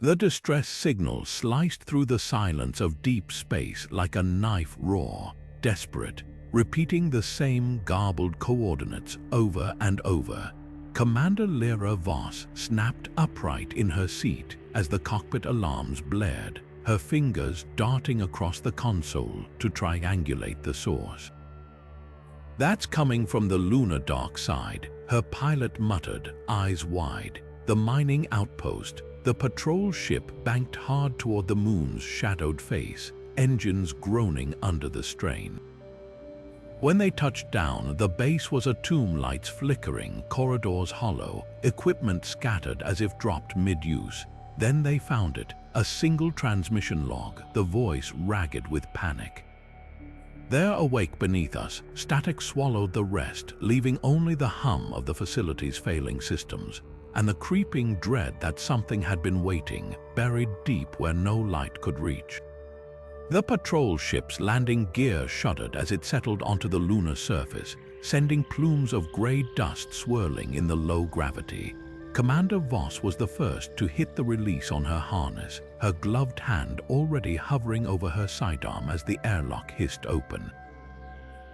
The distress signal sliced through the silence of deep space like a knife raw, desperate, repeating the same garbled coordinates over and over. Commander Lira Voss snapped upright in her seat as the cockpit alarms blared, her fingers darting across the console to triangulate the source. "That's coming from the lunar dark side," her pilot muttered, eyes wide. The mining outpost, the patrol ship banked hard toward the moon's shadowed face, engines groaning under the strain. When they touched down, the base was a tomb, lights flickering, corridors hollow, equipment scattered as if dropped mid-use. Then they found it, a single transmission log, the voice ragged with panic. There, awake beneath us, static swallowed the rest, leaving only the hum of the facility's failing systems, and the creeping dread that something had been waiting, buried deep where no light could reach. The patrol ship's landing gear shuddered as it settled onto the lunar surface, sending plumes of gray dust swirling in the low gravity. Commander Voss was the first to hit the release on her harness, her gloved hand already hovering over her sidearm as the airlock hissed open.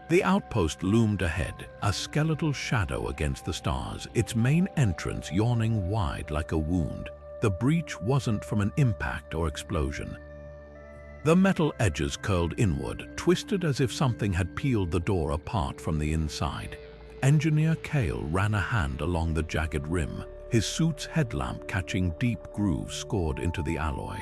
The outpost loomed ahead, a skeletal shadow against the stars, its main entrance yawning wide like a wound. The breach wasn't from an impact or explosion. The metal edges curled inward, twisted as if something had peeled the door apart from the inside. Engineer Kale ran a hand along the jagged rim, his suit's headlamp catching deep grooves scored into the alloy.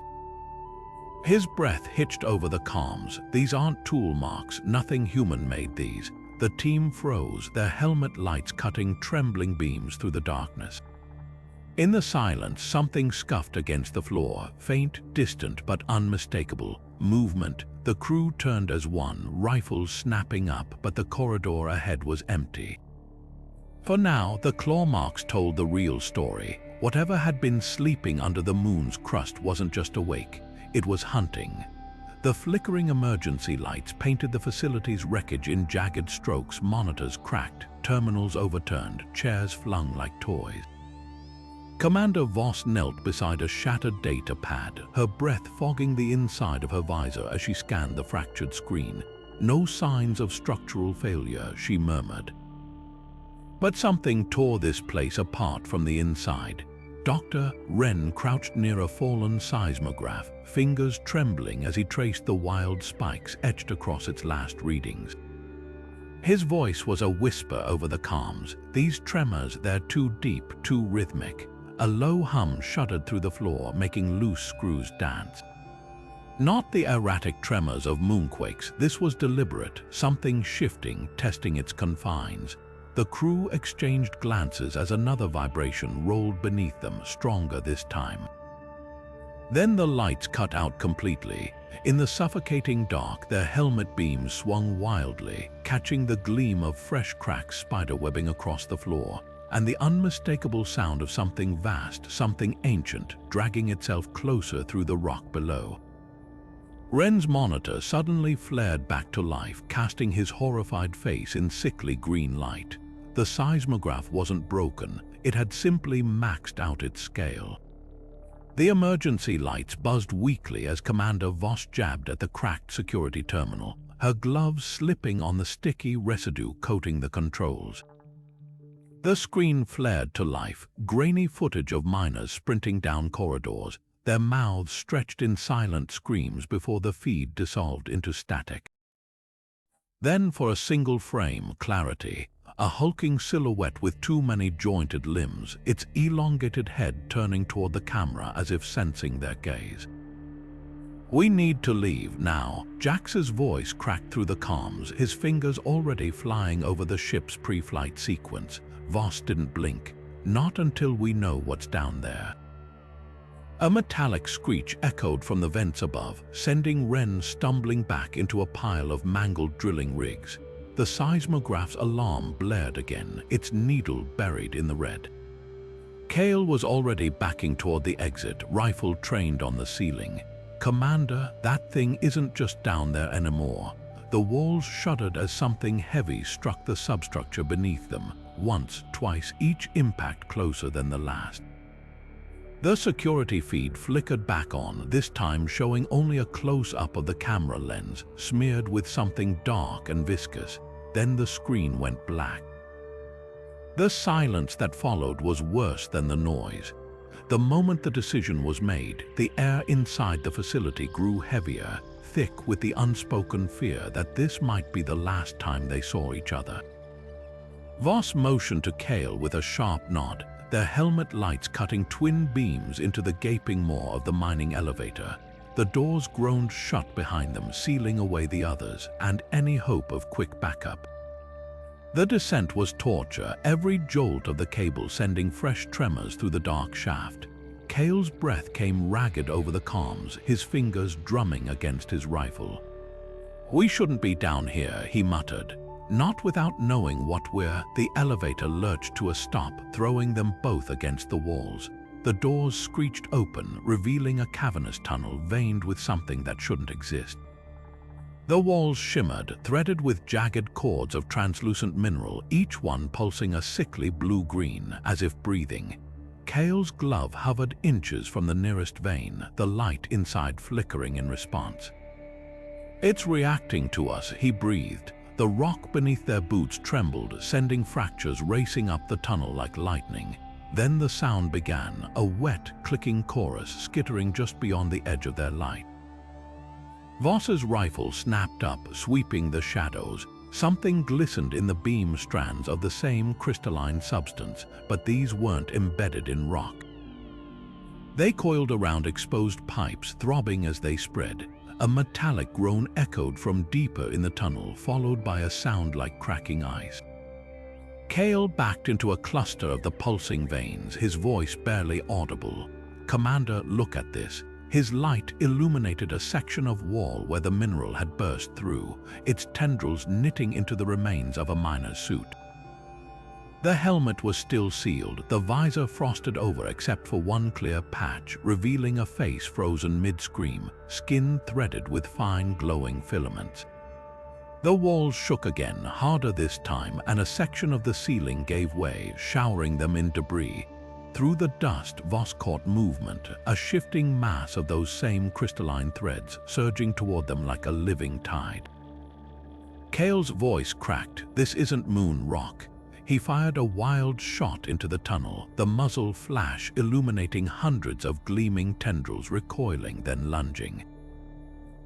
His breath hitched over the comms. "These aren't tool marks, nothing human made these." The team froze, their helmet lights cutting trembling beams through the darkness. In the silence, something scuffed against the floor, faint, distant, but unmistakable. Movement. The crew turned as one, rifles snapping up, but the corridor ahead was empty. For now, the claw marks told the real story. Whatever had been sleeping under the moon's crust wasn't just awake, it was hunting. The flickering emergency lights painted the facility's wreckage in jagged strokes, monitors cracked, terminals overturned, chairs flung like toys. Commander Voss knelt beside a shattered data pad, her breath fogging the inside of her visor as she scanned the fractured screen. "No signs of structural failure," she murmured. But something tore this place apart from the inside. Dr. Wren crouched near a fallen seismograph, fingers trembling as he traced the wild spikes etched across its last readings. His voice was a whisper over the comms. "These tremors, they're too deep, too rhythmic." A low hum shuddered through the floor, making loose screws dance. Not the erratic tremors of moonquakes, this was deliberate, something shifting, testing its confines. The crew exchanged glances as another vibration rolled beneath them, stronger this time. Then the lights cut out completely. In the suffocating dark, their helmet beams swung wildly, catching the gleam of fresh cracked spiderwebbing across the floor, and the unmistakable sound of something vast, something ancient, dragging itself closer through the rock below. Wren's monitor suddenly flared back to life, casting his horrified face in sickly green light. The seismograph wasn't broken, it had simply maxed out its scale. The emergency lights buzzed weakly as Commander Voss jabbed at the cracked security terminal, her gloves slipping on the sticky residue coating the controls. The screen flared to life, grainy footage of miners sprinting down corridors, their mouths stretched in silent screams before the feed dissolved into static. Then, for a single frame, clarity, a hulking silhouette with too many jointed limbs, its elongated head turning toward the camera as if sensing their gaze. "We need to leave now." Jax's voice cracked through the comms, his fingers already flying over the ship's pre-flight sequence. Voss didn't blink. "Not until we know what's down there." A metallic screech echoed from the vents above, sending Wren stumbling back into a pile of mangled drilling rigs. The seismograph's alarm blared again, its needle buried in the red. Kale was already backing toward the exit, rifle trained on the ceiling. "Commander, that thing isn't just down there anymore." The walls shuddered as something heavy struck the substructure beneath them, once, twice, each impact closer than the last. The security feed flickered back on, this time showing only a close-up of the camera lens, smeared with something dark and viscous. Then the screen went black. The silence that followed was worse than the noise. The moment the decision was made, the air inside the facility grew heavier, thick with the unspoken fear that this might be the last time they saw each other. Voss motioned to Cale with a sharp nod, their helmet lights cutting twin beams into the gaping maw of the mining elevator. The doors groaned shut behind them, sealing away the others and any hope of quick backup. The descent was torture, every jolt of the cable sending fresh tremors through the dark shaft. Cale's breath came ragged over the comms, his fingers drumming against his rifle. "We shouldn't be down here," he muttered. Not without knowing what we're. The elevator lurched to a stop, throwing them both against the walls. The doors screeched open, revealing a cavernous tunnel veined with something that shouldn't exist. The walls shimmered, threaded with jagged cords of translucent mineral, each one pulsing a sickly blue-green, as if breathing. Cale's glove hovered inches from the nearest vein, the light inside flickering in response. "It's reacting to us," he breathed. The rock beneath their boots trembled, sending fractures racing up the tunnel like lightning. Then the sound began, a wet, clicking chorus skittering just beyond the edge of their light. Voss's rifle snapped up, sweeping the shadows. Something glistened in the beam strands of the same crystalline substance, but these weren't embedded in rock. They coiled around exposed pipes, throbbing as they spread. A metallic groan echoed from deeper in the tunnel, followed by a sound like cracking ice. Cale backed into a cluster of the pulsing veins, his voice barely audible. "Commander, look at this." His light illuminated a section of wall where the mineral had burst through, its tendrils knitting into the remains of a miner's suit. The helmet was still sealed, the visor frosted over except for one clear patch, revealing a face frozen mid-scream, skin threaded with fine glowing filaments. The walls shook again, harder this time, and a section of the ceiling gave way, showering them in debris. Through the dust, Voss caught movement, a shifting mass of those same crystalline threads, surging toward them like a living tide. Cale's voice cracked. "This isn't moon rock." He fired a wild shot into the tunnel, the muzzle flash illuminating hundreds of gleaming tendrils recoiling, then lunging.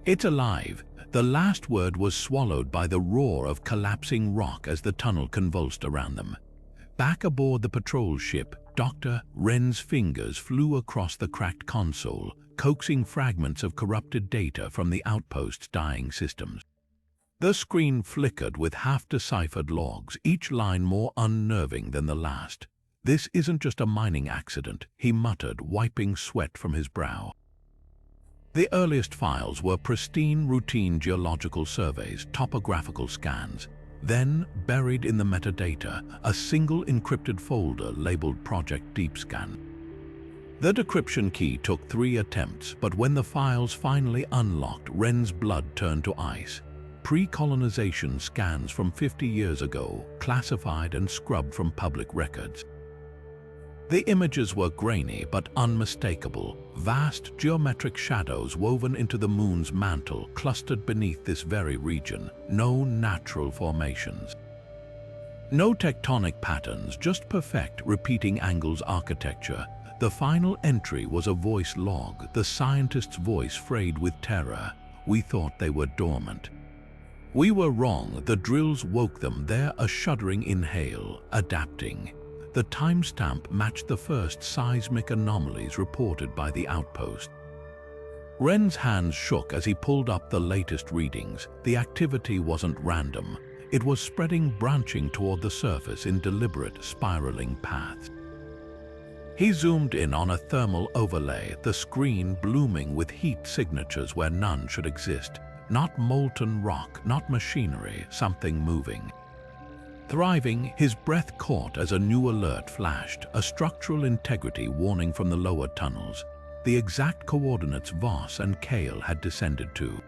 "It's alive." The last word was swallowed by the roar of collapsing rock as the tunnel convulsed around them. Back aboard the patrol ship, Dr. Wren's fingers flew across the cracked console, coaxing fragments of corrupted data from the outpost's dying systems. The screen flickered with half-deciphered logs, each line more unnerving than the last. "This isn't just a mining accident," he muttered, wiping sweat from his brow. The earliest files were pristine, routine geological surveys, topographical scans. Then, buried in the metadata, a single encrypted folder labeled Project Deep Scan. The decryption key took 3 attempts, but when the files finally unlocked, Wren's blood turned to ice. Pre-colonization scans from 50 years ago, classified and scrubbed from public records. The images were grainy but unmistakable, vast geometric shadows woven into the moon's mantle clustered beneath this very region, no natural formations. No tectonic patterns, just perfect repeating angles architecture. The final entry was a voice log, the scientist's voice frayed with terror. "We thought they were dormant. We were wrong." The drills woke them, there a shuddering inhale, adapting. The timestamp matched the first seismic anomalies reported by the outpost. Wren's hands shook as he pulled up the latest readings. The activity wasn't random. It was spreading, branching toward the surface in deliberate, spiraling paths. He zoomed in on a thermal overlay, the screen blooming with heat signatures where none should exist. Not molten rock, not machinery, something moving. Thriving, his breath caught as a new alert flashed, a structural integrity warning from the lower tunnels, the exact coordinates Voss and Cale had descended to.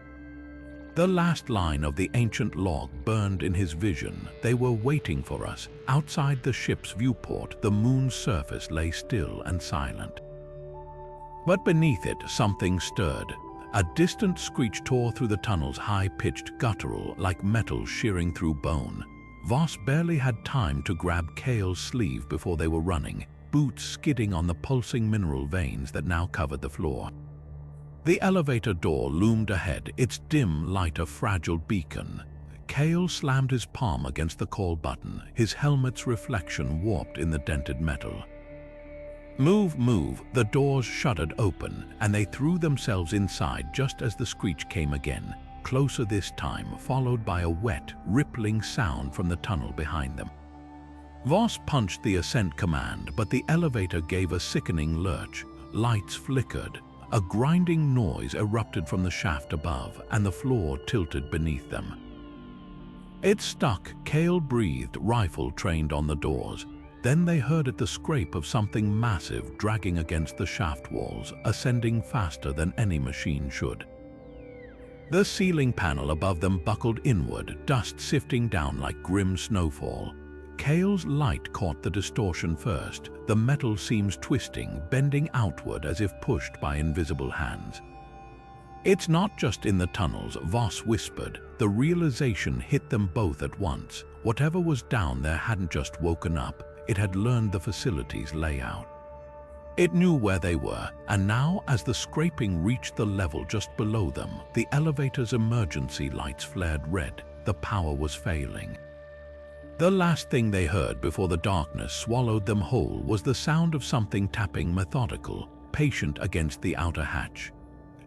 The last line of the ancient log burned in his vision. "They were waiting for us." Outside the ship's viewport, the moon's surface lay still and silent. But beneath it, something stirred. A distant screech tore through the tunnel's high-pitched guttural, like metal shearing through bone. Voss barely had time to grab Cale's sleeve before they were running, boots skidding on the pulsing mineral veins that now covered the floor. The elevator door loomed ahead, its dim light a fragile beacon. Cale slammed his palm against the call button, his helmet's reflection warped in the dented metal. "Move, move!" The doors shuddered open, and they threw themselves inside just as the screech came again, closer this time, followed by a wet, rippling sound from the tunnel behind them. Voss punched the ascent command, but the elevator gave a sickening lurch. Lights flickered. A grinding noise erupted from the shaft above, and the floor tilted beneath them. It stuck. Cale breathed, rifle trained on the doors. Then they heard the scrape of something massive dragging against the shaft walls, ascending faster than any machine should. The ceiling panel above them buckled inward, dust sifting down like grim snowfall. Cale's light caught the distortion first, the metal seams twisting, bending outward as if pushed by invisible hands. "It's not just in the tunnels," Voss whispered. The realization hit them both at once. Whatever was down there hadn't just woken up, it had learned the facility's layout. It knew where they were, and now, as the scraping reached the level just below them, the elevator's emergency lights flared red. The power was failing. The last thing they heard before the darkness swallowed them whole was the sound of something tapping methodical, patient against the outer hatch.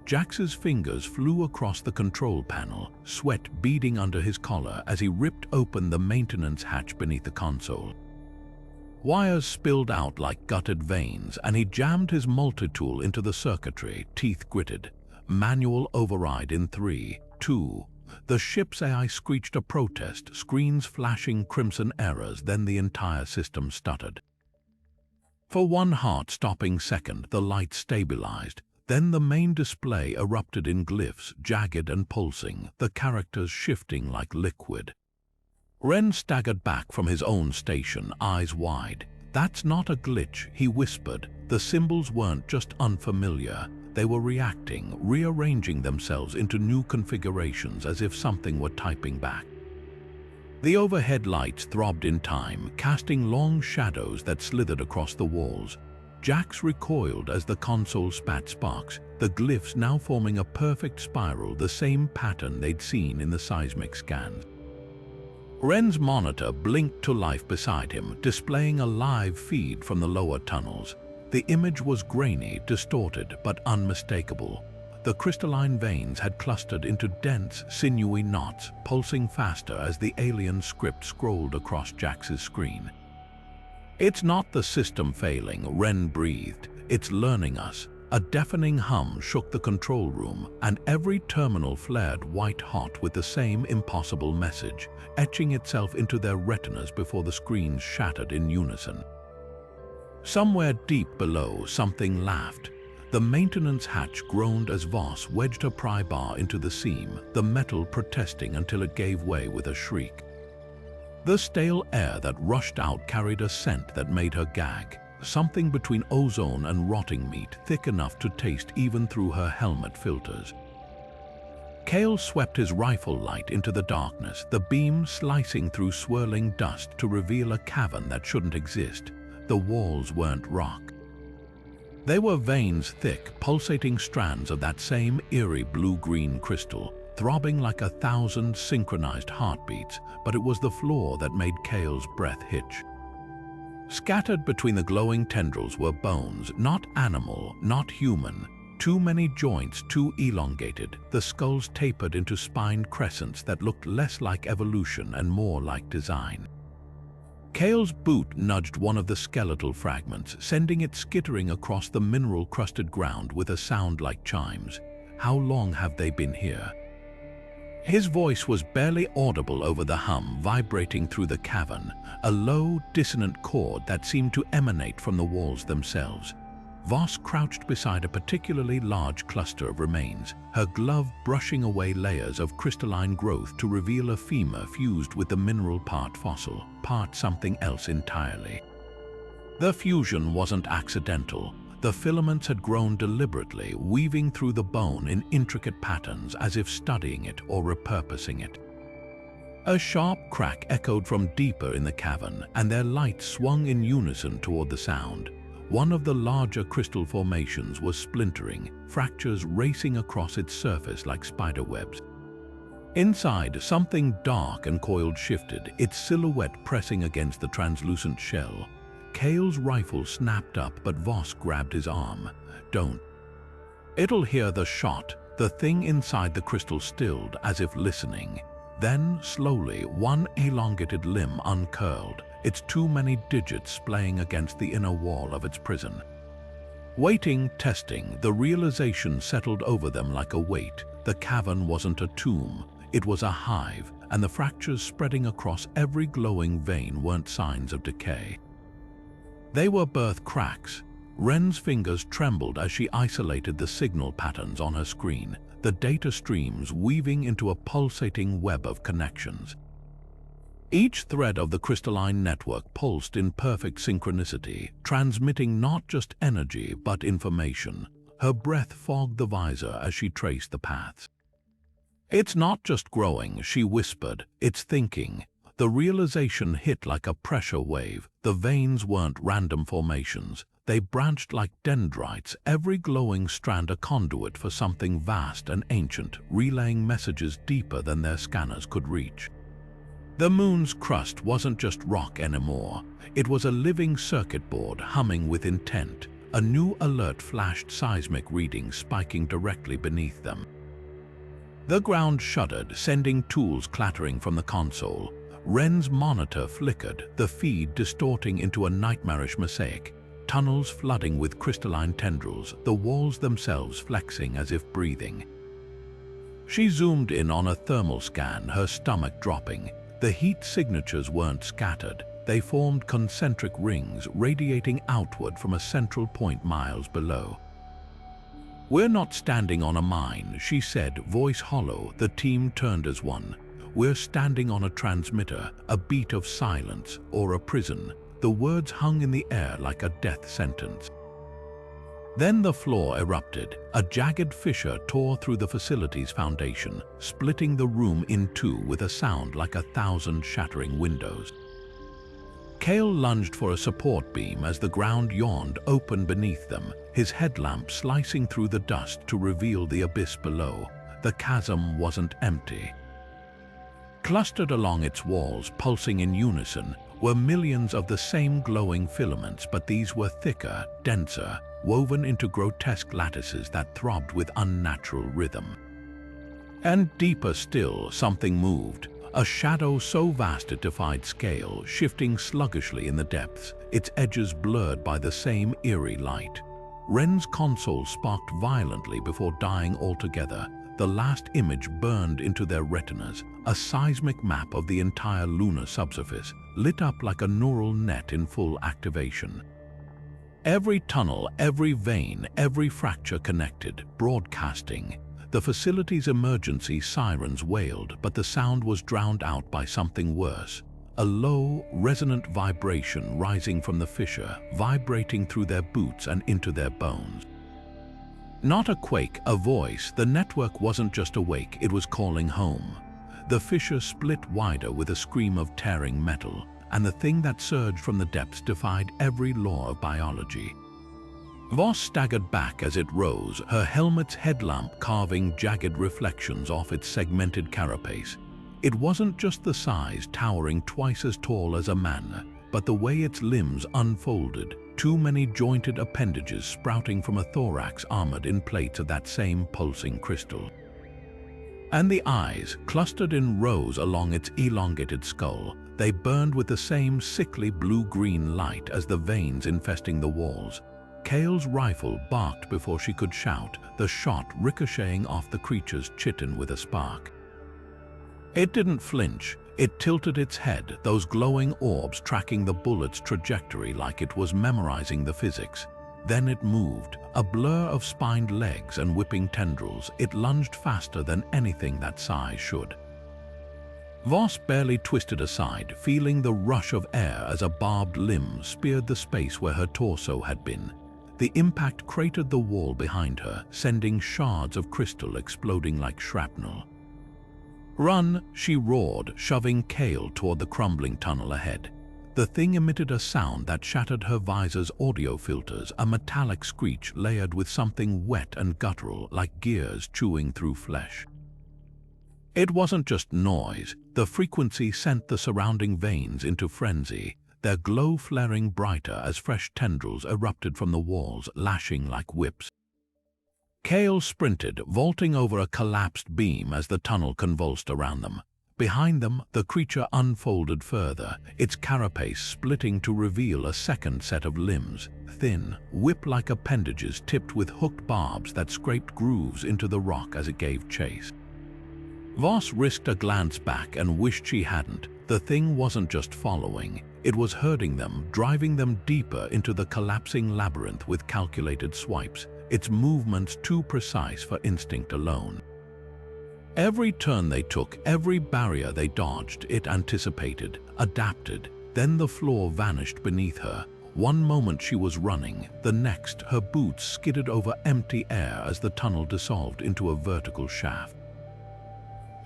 Jax's fingers flew across the control panel, sweat beading under his collar as he ripped open the maintenance hatch beneath the console. Wires spilled out like gutted veins, and he jammed his multi-tool into the circuitry, teeth gritted. Manual override in 3, 2. The ship's AI screeched a protest, screens flashing crimson errors, then the entire system stuttered. For one heart-stopping second, the light stabilized. Then the main display erupted in glyphs, jagged and pulsing, the characters shifting like liquid. Ren staggered back from his own station, eyes wide. "That's not a glitch," he whispered. The symbols weren't just unfamiliar. They were reacting, rearranging themselves into new configurations as if something were typing back. The overhead lights throbbed in time, casting long shadows that slithered across the walls. Jax recoiled as the console spat sparks, the glyphs now forming a perfect spiral, the same pattern they'd seen in the seismic scans. Ren's monitor blinked to life beside him, displaying a live feed from the lower tunnels. The image was grainy, distorted, but unmistakable. The crystalline veins had clustered into dense, sinewy knots, pulsing faster as the alien script scrolled across Jax's screen. "It's not the system failing," Ren breathed. "It's learning us." A deafening hum shook the control room, and every terminal flared white-hot with the same impossible message, etching itself into their retinas before the screens shattered in unison. Somewhere deep below, something laughed. The maintenance hatch groaned as Voss wedged a pry bar into the seam, the metal protesting until it gave way with a shriek. The stale air that rushed out carried a scent that made her gag, something between ozone and rotting meat, thick enough to taste even through her helmet filters. Cale swept his rifle light into the darkness, the beam slicing through swirling dust to reveal a cavern that shouldn't exist. The walls weren't rock. They were veins thick, pulsating strands of that same eerie blue-green crystal, throbbing like 1,000 synchronized heartbeats, but it was the floor that made Cale's breath hitch. Scattered between the glowing tendrils were bones, not animal, not human. Too many joints, too elongated, the skulls tapered into spined crescents that looked less like evolution and more like design. Cale's boot nudged one of the skeletal fragments, sending it skittering across the mineral-crusted ground with a sound like chimes. "How long have they been here?" His voice was barely audible over the hum vibrating through the cavern, a low, dissonant chord that seemed to emanate from the walls themselves. Voss crouched beside a particularly large cluster of remains, her glove brushing away layers of crystalline growth to reveal a femur fused with the mineral part fossil, part something else entirely. The fusion wasn't accidental. The filaments had grown deliberately, weaving through the bone in intricate patterns as if studying it or repurposing it. A sharp crack echoed from deeper in the cavern, and their light swung in unison toward the sound. One of the larger crystal formations was splintering, fractures racing across its surface like spiderwebs. Inside, something dark and coiled shifted, its silhouette pressing against the translucent shell. Cale's rifle snapped up, but Voss grabbed his arm. "Don't. It'll hear the shot." The thing inside the crystal stilled, as if listening. Then, slowly, one elongated limb uncurled, its too many digits splaying against the inner wall of its prison. Waiting, testing, the realization settled over them like a weight. The cavern wasn't a tomb, it was a hive, and the fractures spreading across every glowing vein weren't signs of decay. They were birth cracks. Wren's fingers trembled as she isolated the signal patterns on her screen, the data streams weaving into a pulsating web of connections. Each thread of the crystalline network pulsed in perfect synchronicity, transmitting not just energy but information. Her breath fogged the visor as she traced the paths. "It's not just growing," she whispered, "it's thinking." The realization hit like a pressure wave. The veins weren't random formations. They branched like dendrites, every glowing strand a conduit for something vast and ancient, relaying messages deeper than their scanners could reach. The moon's crust wasn't just rock anymore. It was a living circuit board humming with intent. A new alert flashed, seismic readings spiking directly beneath them. The ground shuddered, sending tools clattering from the console. Wren's monitor flickered, the feed distorting into a nightmarish mosaic. Tunnels flooding with crystalline tendrils, the walls themselves flexing as if breathing. She zoomed in on a thermal scan, her stomach dropping. The heat signatures weren't scattered. They formed concentric rings, radiating outward from a central point miles below. "We're not standing on a mine," she said, voice hollow. The team turned as one. "We're standing on a transmitter, a beat of silence, or a prison." The words hung in the air like a death sentence. Then the floor erupted. A jagged fissure tore through the facility's foundation, splitting the room in two with a sound like 1,000 shattering windows. Cale lunged for a support beam as the ground yawned open beneath them, his headlamp slicing through the dust to reveal the abyss below. The chasm wasn't empty. Clustered along its walls, pulsing in unison, were millions of the same glowing filaments, but these were thicker, denser, woven into grotesque lattices that throbbed with unnatural rhythm. And deeper still, something moved, a shadow so vast it defied scale, shifting sluggishly in the depths, its edges blurred by the same eerie light. Wren's console sparked violently before dying altogether. The last image burned into their retinas, a seismic map of the entire lunar subsurface, lit up like a neural net in full activation. Every tunnel, every vein, every fracture connected, broadcasting. The facility's emergency sirens wailed, but the sound was drowned out by something worse. A low, resonant vibration rising from the fissure, vibrating through their boots and into their bones. Not a quake, a voice. The network wasn't just awake, it was calling home. The fissure split wider with a scream of tearing metal, and the thing that surged from the depths defied every law of biology. Voss staggered back as it rose, her helmet's headlamp carving jagged reflections off its segmented carapace. It wasn't just the size, towering twice as tall as a man, but the way its limbs unfolded, too many jointed appendages sprouting from a thorax armored in plates of that same pulsing crystal. And the eyes, clustered in rows along its elongated skull, they burned with the same sickly blue-green light as the veins infesting the walls. Cale's rifle barked before she could shout, the shot ricocheting off the creature's chitin with a spark. It didn't flinch. It tilted its head, those glowing orbs tracking the bullet's trajectory like it was memorizing the physics. Then it moved, a blur of spined legs and whipping tendrils. It lunged faster than anything that size should. Voss barely twisted aside, feeling the rush of air as a barbed limb speared the space where her torso had been. The impact cratered the wall behind her, sending shards of crystal exploding like shrapnel. "Run!" she roared, shoving Kale toward the crumbling tunnel ahead. The thing emitted a sound that shattered her visor's audio filters, a metallic screech layered with something wet and guttural, like gears chewing through flesh. It wasn't just noise. The frequency sent the surrounding veins into frenzy, their glow flaring brighter as fresh tendrils erupted from the walls, lashing like whips. Kale sprinted, vaulting over a collapsed beam as the tunnel convulsed around them. Behind them, the creature unfolded further, its carapace splitting to reveal a second set of limbs, thin, whip-like appendages tipped with hooked barbs that scraped grooves into the rock as it gave chase. Voss risked a glance back and wished she hadn't. The thing wasn't just following, it was herding them, driving them deeper into the collapsing labyrinth with calculated swipes, its movements too precise for instinct alone. Every turn they took, every barrier they dodged, it anticipated, adapted. Then the floor vanished beneath her. One moment she was running, the next her boots skidded over empty air as the tunnel dissolved into a vertical shaft.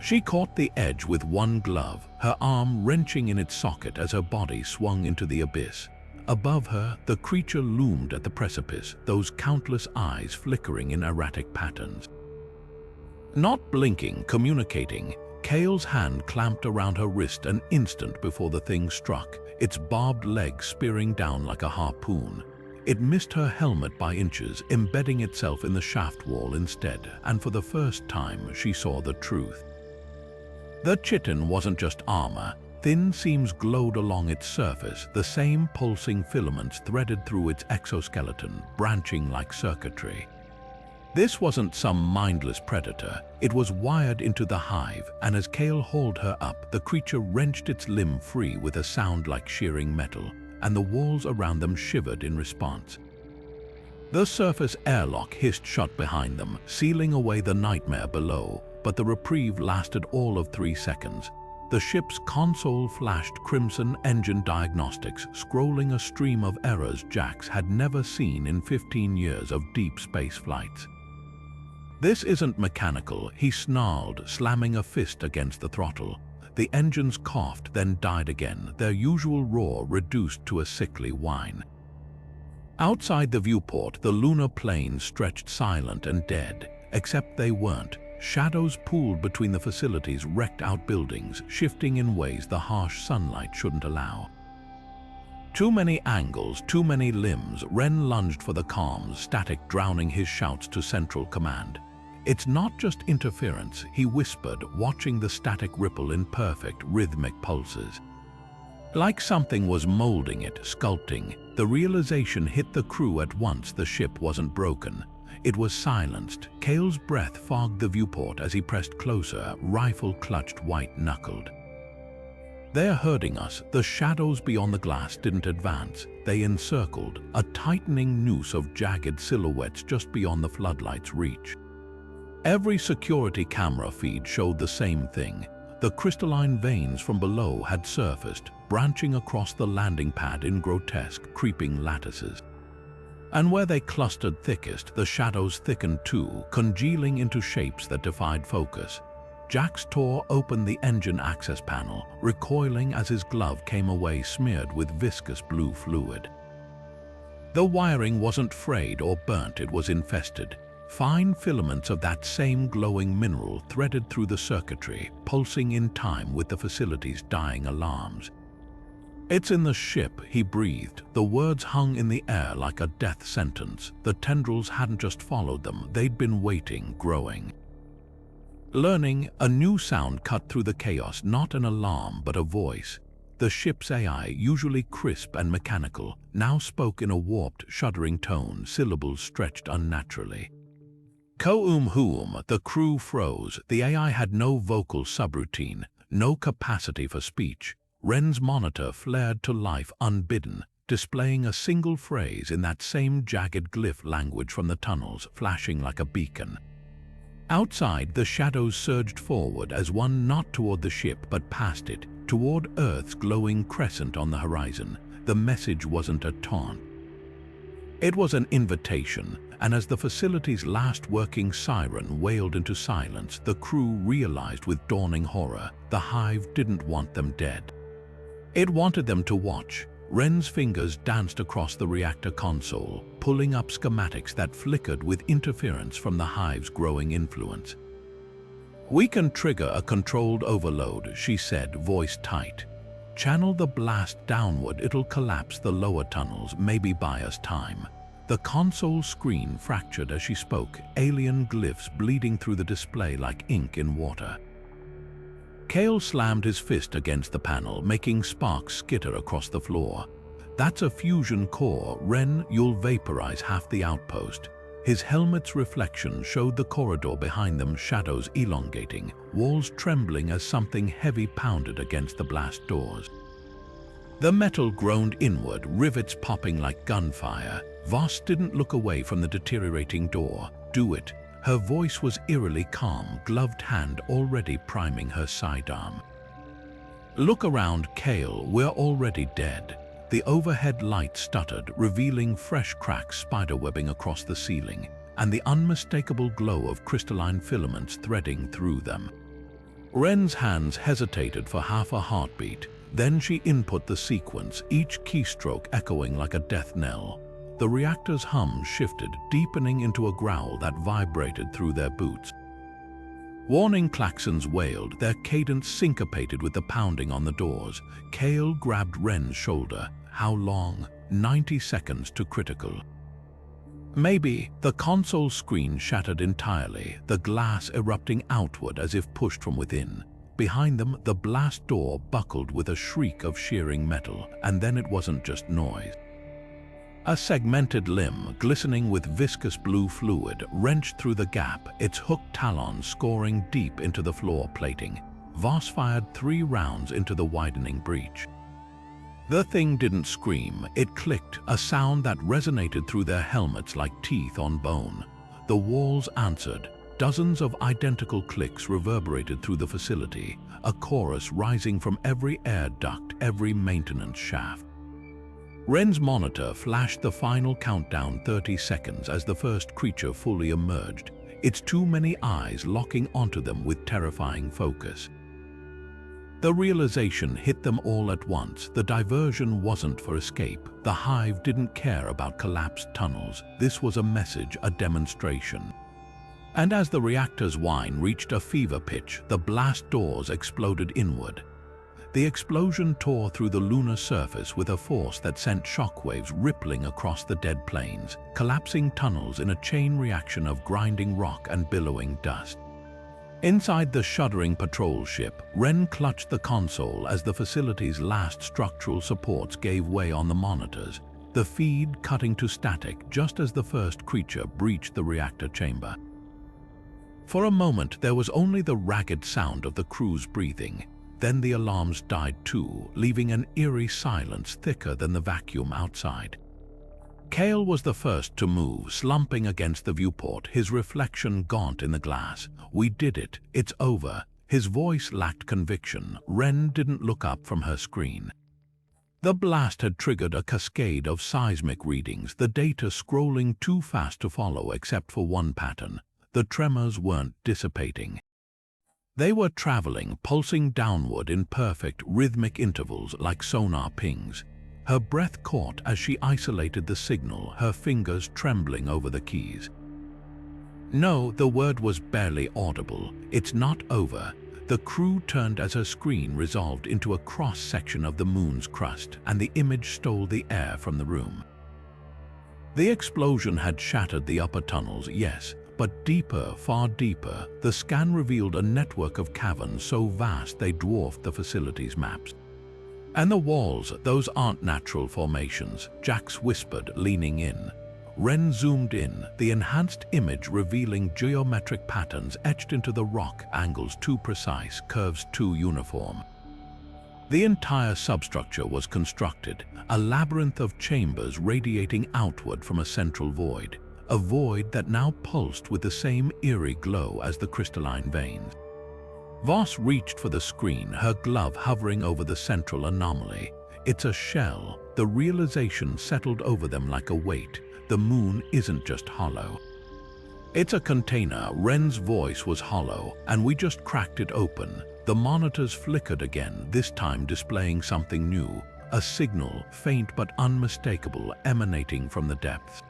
She caught the edge with one glove, her arm wrenching in its socket as her body swung into the abyss. Above her, the creature loomed at the precipice, those countless eyes flickering in erratic patterns. Not blinking, communicating, Kale's hand clamped around her wrist an instant before the thing struck, its barbed legs spearing down like a harpoon. It missed her helmet by inches, embedding itself in the shaft wall instead, and for the first time she saw the truth. The chitin wasn't just armor. Thin seams glowed along its surface, the same pulsing filaments threaded through its exoskeleton, branching like circuitry. This wasn't some mindless predator. It was wired into the hive, and as Kale hauled her up, the creature wrenched its limb free with a sound like shearing metal, and the walls around them shivered in response. The surface airlock hissed shut behind them, sealing away the nightmare below, but the reprieve lasted all of 3 seconds. The ship's console flashed crimson engine diagnostics, scrolling a stream of errors Jax had never seen in 15 years of deep space flights. "This isn't mechanical," he snarled, slamming a fist against the throttle. The engines coughed, then died again, their usual roar reduced to a sickly whine. Outside the viewport, the lunar plains stretched silent and dead, except they weren't. Shadows pooled between the facility's wrecked-out buildings, shifting in ways the harsh sunlight shouldn't allow. Too many angles, too many limbs. Ren lunged for the comms, static drowning his shouts to Central Command. "It's not just interference," he whispered, watching the static ripple in perfect, rhythmic pulses. Like something was molding it, sculpting. The realization hit the crew at once. The ship wasn't broken. It was silenced. Kale's breath fogged the viewport as he pressed closer, rifle clutched white-knuckled. "They're herding us." The shadows beyond the glass didn't advance. They encircled, a tightening noose of jagged silhouettes just beyond the floodlight's reach. Every security camera feed showed the same thing. The crystalline veins from below had surfaced, branching across the landing pad in grotesque, creeping lattices. And where they clustered thickest, the shadows thickened too, congealing into shapes that defied focus. Jax tore open the engine access panel, recoiling as his glove came away smeared with viscous blue fluid. The wiring wasn't frayed or burnt, it was infested. Fine filaments of that same glowing mineral threaded through the circuitry, pulsing in time with the facility's dying alarms. "It's in the ship," he breathed. The words hung in the air like a death sentence. The tendrils hadn't just followed them, they'd been waiting, growing. Learning, a new sound cut through the chaos, not an alarm, but a voice. The ship's AI, usually crisp and mechanical, now spoke in a warped, shuddering tone, syllables stretched unnaturally. "Ko-um-hoom." The crew froze. The AI had no vocal subroutine, no capacity for speech. Ren's monitor flared to life unbidden, displaying a single phrase in that same jagged glyph language from the tunnels, flashing like a beacon. Outside, the shadows surged forward as one not toward the ship but past it, toward Earth's glowing crescent on the horizon. The message wasn't a taunt. It was an invitation, and as the facility's last working siren wailed into silence, the crew realized with dawning horror the hive didn't want them dead. It wanted them to watch. Wren's fingers danced across the reactor console, pulling up schematics that flickered with interference from the hive's growing influence. "We can trigger a controlled overload," she said, voice tight. "Channel the blast downward, it'll collapse the lower tunnels, maybe buy us time." The console screen fractured as she spoke, alien glyphs bleeding through the display like ink in water. Kale slammed his fist against the panel, making sparks skitter across the floor. "That's a fusion core. Wren, you'll vaporize half the outpost." His helmet's reflection showed the corridor behind them, shadows elongating, walls trembling as something heavy pounded against the blast doors. The metal groaned inward, rivets popping like gunfire. Voss didn't look away from the deteriorating door. "Do it." Her voice was eerily calm, gloved hand already priming her sidearm. "Look around, Kale, we're already dead." The overhead light stuttered, revealing fresh cracks spiderwebbing across the ceiling, and the unmistakable glow of crystalline filaments threading through them. Wren's hands hesitated for half a heartbeat. Then she input the sequence, each keystroke echoing like a death knell. The reactor's hum shifted, deepening into a growl that vibrated through their boots. Warning klaxons wailed, their cadence syncopated with the pounding on the doors. Kale grabbed Wren's shoulder. "How long?" 90 seconds to critical. "Maybe." The console screen shattered entirely, the glass erupting outward as if pushed from within. Behind them, the blast door buckled with a shriek of shearing metal, and then it wasn't just noise. A segmented limb, glistening with viscous blue fluid, wrenched through the gap, its hooked talons scoring deep into the floor plating. Voss fired 3 rounds into the widening breach. The thing didn't scream, it clicked, a sound that resonated through their helmets like teeth on bone. The walls answered. Dozens of identical clicks reverberated through the facility, a chorus rising from every air duct, every maintenance shaft. Wren's monitor flashed the final countdown, 30 seconds, as the first creature fully emerged, its too many eyes locking onto them with terrifying focus. The realization hit them all at once. The diversion wasn't for escape. The hive didn't care about collapsed tunnels. This was a message, a demonstration. And as the reactor's whine reached a fever pitch, the blast doors exploded inward. The explosion tore through the lunar surface with a force that sent shockwaves rippling across the dead plains, collapsing tunnels in a chain reaction of grinding rock and billowing dust. Inside the shuddering patrol ship, Wren clutched the console as the facility's last structural supports gave way on the monitors, the feed cutting to static just as the first creature breached the reactor chamber. For a moment, there was only the ragged sound of the crew's breathing. Then the alarms died too, leaving an eerie silence thicker than the vacuum outside. Kale was the first to move, slumping against the viewport, his reflection gaunt in the glass. "We did it. It's over." His voice lacked conviction. Wren didn't look up from her screen. The blast had triggered a cascade of seismic readings, the data scrolling too fast to follow except for one pattern. The tremors weren't dissipating. They were traveling, pulsing downward in perfect, rhythmic intervals like sonar pings. Her breath caught as she isolated the signal, her fingers trembling over the keys. No, the word was barely audible. "It's not over." The crew turned as her screen resolved into a cross-section of the moon's crust, and the image stole the air from the room. The explosion had shattered the upper tunnels, yes, but deeper, far deeper, the scan revealed a network of caverns so vast they dwarfed the facility's maps. "And the walls, those aren't natural formations," Jax whispered, leaning in. Wren zoomed in, the enhanced image revealing geometric patterns etched into the rock, angles too precise, curves too uniform. The entire substructure was constructed, a labyrinth of chambers radiating outward from a central void. A void that now pulsed with the same eerie glow as the crystalline veins. Voss reached for the screen, her glove hovering over the central anomaly. "It's a shell." The realization settled over them like a weight. the moon isn't just hollow. It's a container. Ren's voice was hollow, and we just cracked it open. The monitors flickered again, this time displaying something new. A signal, faint but unmistakable, emanating from the depths.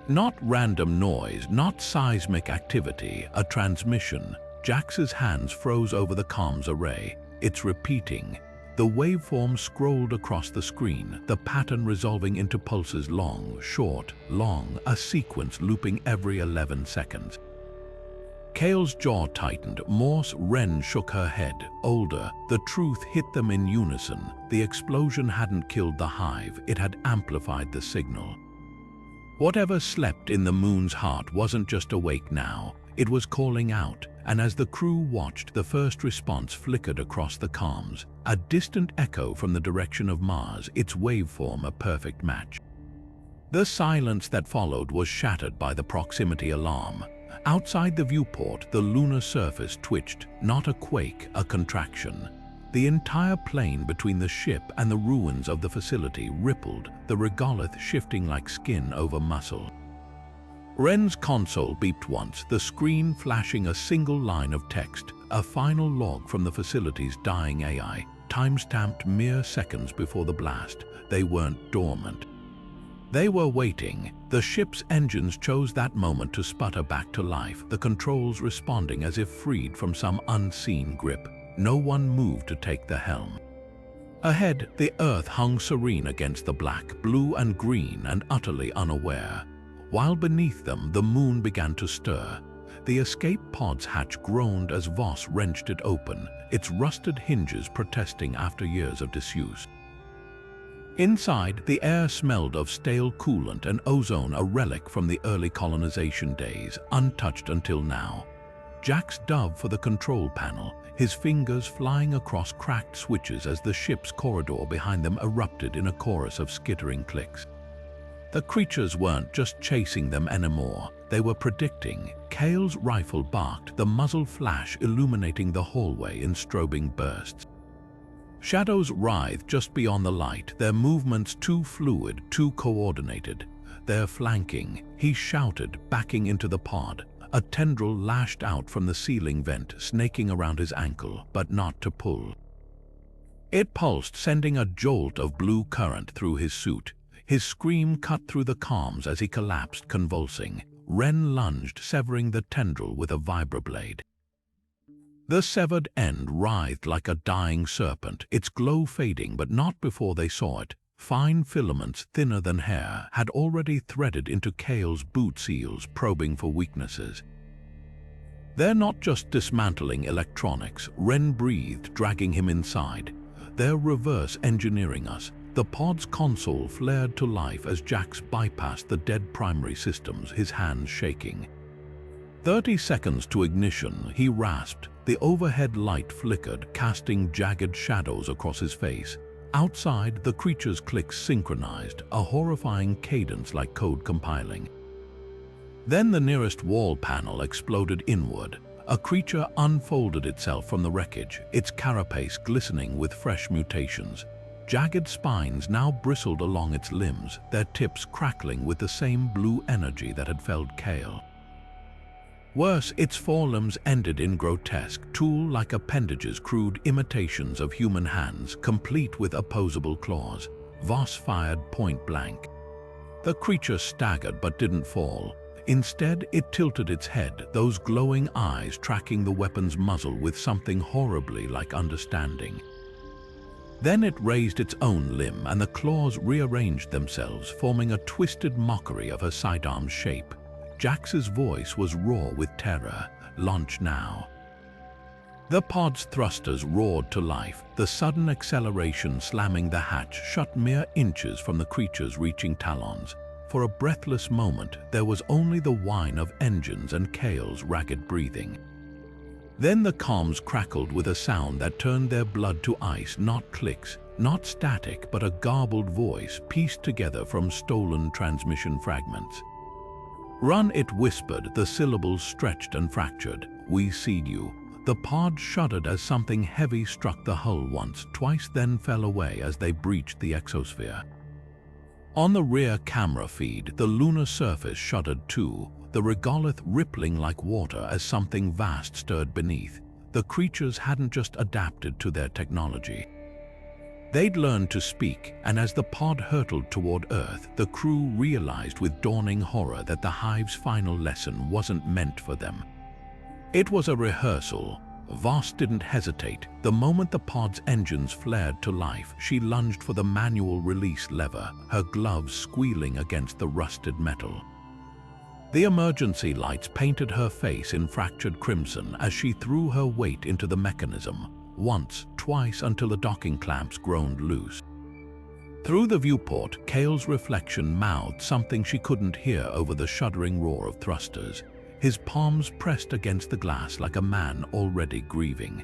Not random noise, not seismic activity, a transmission. Jax's hands froze over the comms array. It's repeating. The waveform scrolled across the screen, the pattern resolving into pulses long, short, long, a sequence looping every 11 seconds. Kale's jaw tightened. Morse. Ren shook her head. Older. The truth hit them in unison. The explosion hadn't killed the hive, it had amplified the signal. Whatever slept in the moon's heart wasn't just awake now, it was calling out, and as the crew watched, the first response flickered across the comms. A distant echo from the direction of Mars, its waveform a perfect match. The silence that followed was shattered by the proximity alarm. Outside the viewport, the lunar surface twitched, not a quake, a contraction. The entire plane between the ship and the ruins of the facility rippled, the regolith shifting like skin over muscle. Ren's console beeped once, the screen flashing a single line of text, a final log from the facility's dying AI, time-stamped mere seconds before the blast. They weren't dormant. They were waiting. The ship's engines chose that moment to sputter back to life, the controls responding as if freed from some unseen grip. No one moved to take the helm. Ahead, the Earth hung serene against the black, blue and green, and utterly unaware. While beneath them, the moon began to stir. The escape pod's hatch groaned as Voss wrenched it open, its rusted hinges protesting after years of disuse. Inside, the air smelled of stale coolant and ozone, a relic from the early colonization days, untouched until now. Jax dove for the control panel, his fingers flying across cracked switches as the ship's corridor behind them erupted in a chorus of skittering clicks. The creatures weren't just chasing them anymore, they were predicting. Kale's rifle barked, the muzzle flash illuminating the hallway in strobing bursts. Shadows writhed just beyond the light, their movements too fluid, too coordinated. They're flanking, he shouted, backing into the pod. A tendril lashed out from the ceiling vent, snaking around his ankle, but not to pull. It pulsed, sending a jolt of blue current through his suit. His scream cut through the comms as he collapsed, convulsing. Ren lunged, severing the tendril with a vibroblade. The severed end writhed like a dying serpent, its glow fading, but not before they saw it. Fine filaments, thinner than hair, had already threaded into Kale's boot seals, probing for weaknesses. They're not just dismantling electronics, Ren breathed, dragging him inside. They're reverse engineering us. The pod's console flared to life as Jax bypassed the dead primary systems, his hands shaking. 30 seconds to ignition, he rasped. The overhead light flickered, casting jagged shadows across his face. Outside, the creature's clicks synchronized, a horrifying cadence like code compiling. Then the nearest wall panel exploded inward. A creature unfolded itself from the wreckage, its carapace glistening with fresh mutations. Jagged spines now bristled along its limbs, their tips crackling with the same blue energy that had felled Kale. Worse, its forelimbs ended in grotesque, tool-like appendages, crude imitations of human hands, complete with opposable claws. Voss fired point blank. The creature staggered but didn't fall. Instead, it tilted its head, those glowing eyes tracking the weapon's muzzle with something horribly like understanding. Then it raised its own limb, and the claws rearranged themselves, forming a twisted mockery of her sidearm's shape. Jax's voice was raw with terror. Launch now. The pod's thrusters roared to life, the sudden acceleration slamming the hatch shut mere inches from the creature's reaching talons. For a breathless moment, there was only the whine of engines and Kale's ragged breathing. Then the comms crackled with a sound that turned their blood to ice, not clicks, not static, but a garbled voice pieced together from stolen transmission fragments. Run, it whispered, the syllables stretched and fractured. We seed you. The pod shuddered as something heavy struck the hull once, twice, then fell away as they breached the exosphere. On the rear camera feed, the lunar surface shuddered too, the regolith rippling like water as something vast stirred beneath. The creatures hadn't just adapted to their technology. They'd learned to speak, and as the pod hurtled toward Earth, the crew realized with dawning horror that the hive's final lesson wasn't meant for them. It was a rehearsal. Voss didn't hesitate. The moment the pod's engines flared to life, she lunged for the manual release lever, her gloves squealing against the rusted metal. The emergency lights painted her face in fractured crimson as she threw her weight into the mechanism, once, twice, until the docking clamps groaned loose. Through the viewport, Cale's reflection mouthed something she couldn't hear over the shuddering roar of thrusters, his palms pressed against the glass like a man already grieving.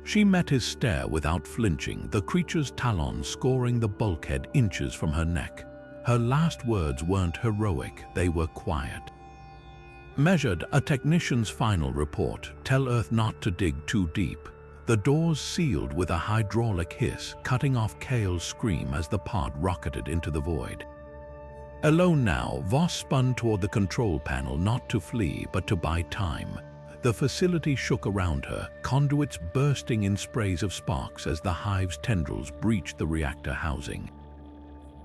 She met his stare without flinching, the creature's talons scoring the bulkhead inches from her neck. Her last words weren't heroic, they were quiet. Measured, a technician's final report, tell Earth not to dig too deep. The doors sealed with a hydraulic hiss, cutting off Cale's scream as the pod rocketed into the void. Alone now, Voss spun toward the control panel, not to flee, but to buy time. The facility shook around her, conduits bursting in sprays of sparks as the hive's tendrils breached the reactor housing.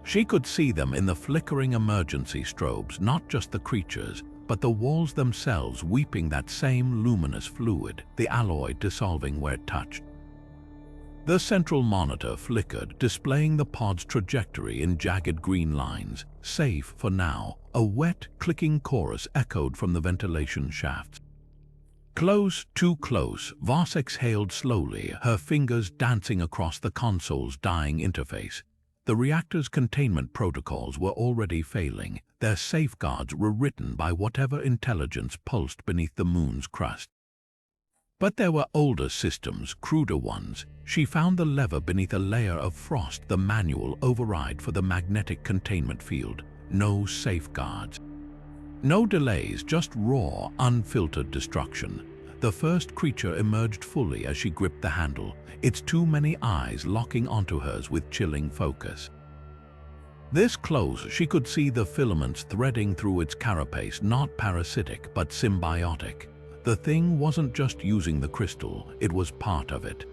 She could see them in the flickering emergency strobes, not just the creatures, but the walls themselves weeping that same luminous fluid, the alloy dissolving where it touched. The central monitor flickered, displaying the pod's trajectory in jagged green lines. Safe for now, a wet, clicking chorus echoed from the ventilation shafts. Close, too close, Voss exhaled slowly, her fingers dancing across the console's dying interface. The reactor's containment protocols were already failing, their safeguards were written by whatever intelligence pulsed beneath the moon's crust. But there were older systems, cruder ones. She found the lever beneath a layer of frost, the manual override for the magnetic containment field. No safeguards. No delays, just raw, unfiltered destruction. The first creature emerged fully as she gripped the handle, its too many eyes locking onto hers with chilling focus. This close, she could see the filaments threading through its carapace, not parasitic but symbiotic. The thing wasn't just using the crystal, it was part of it.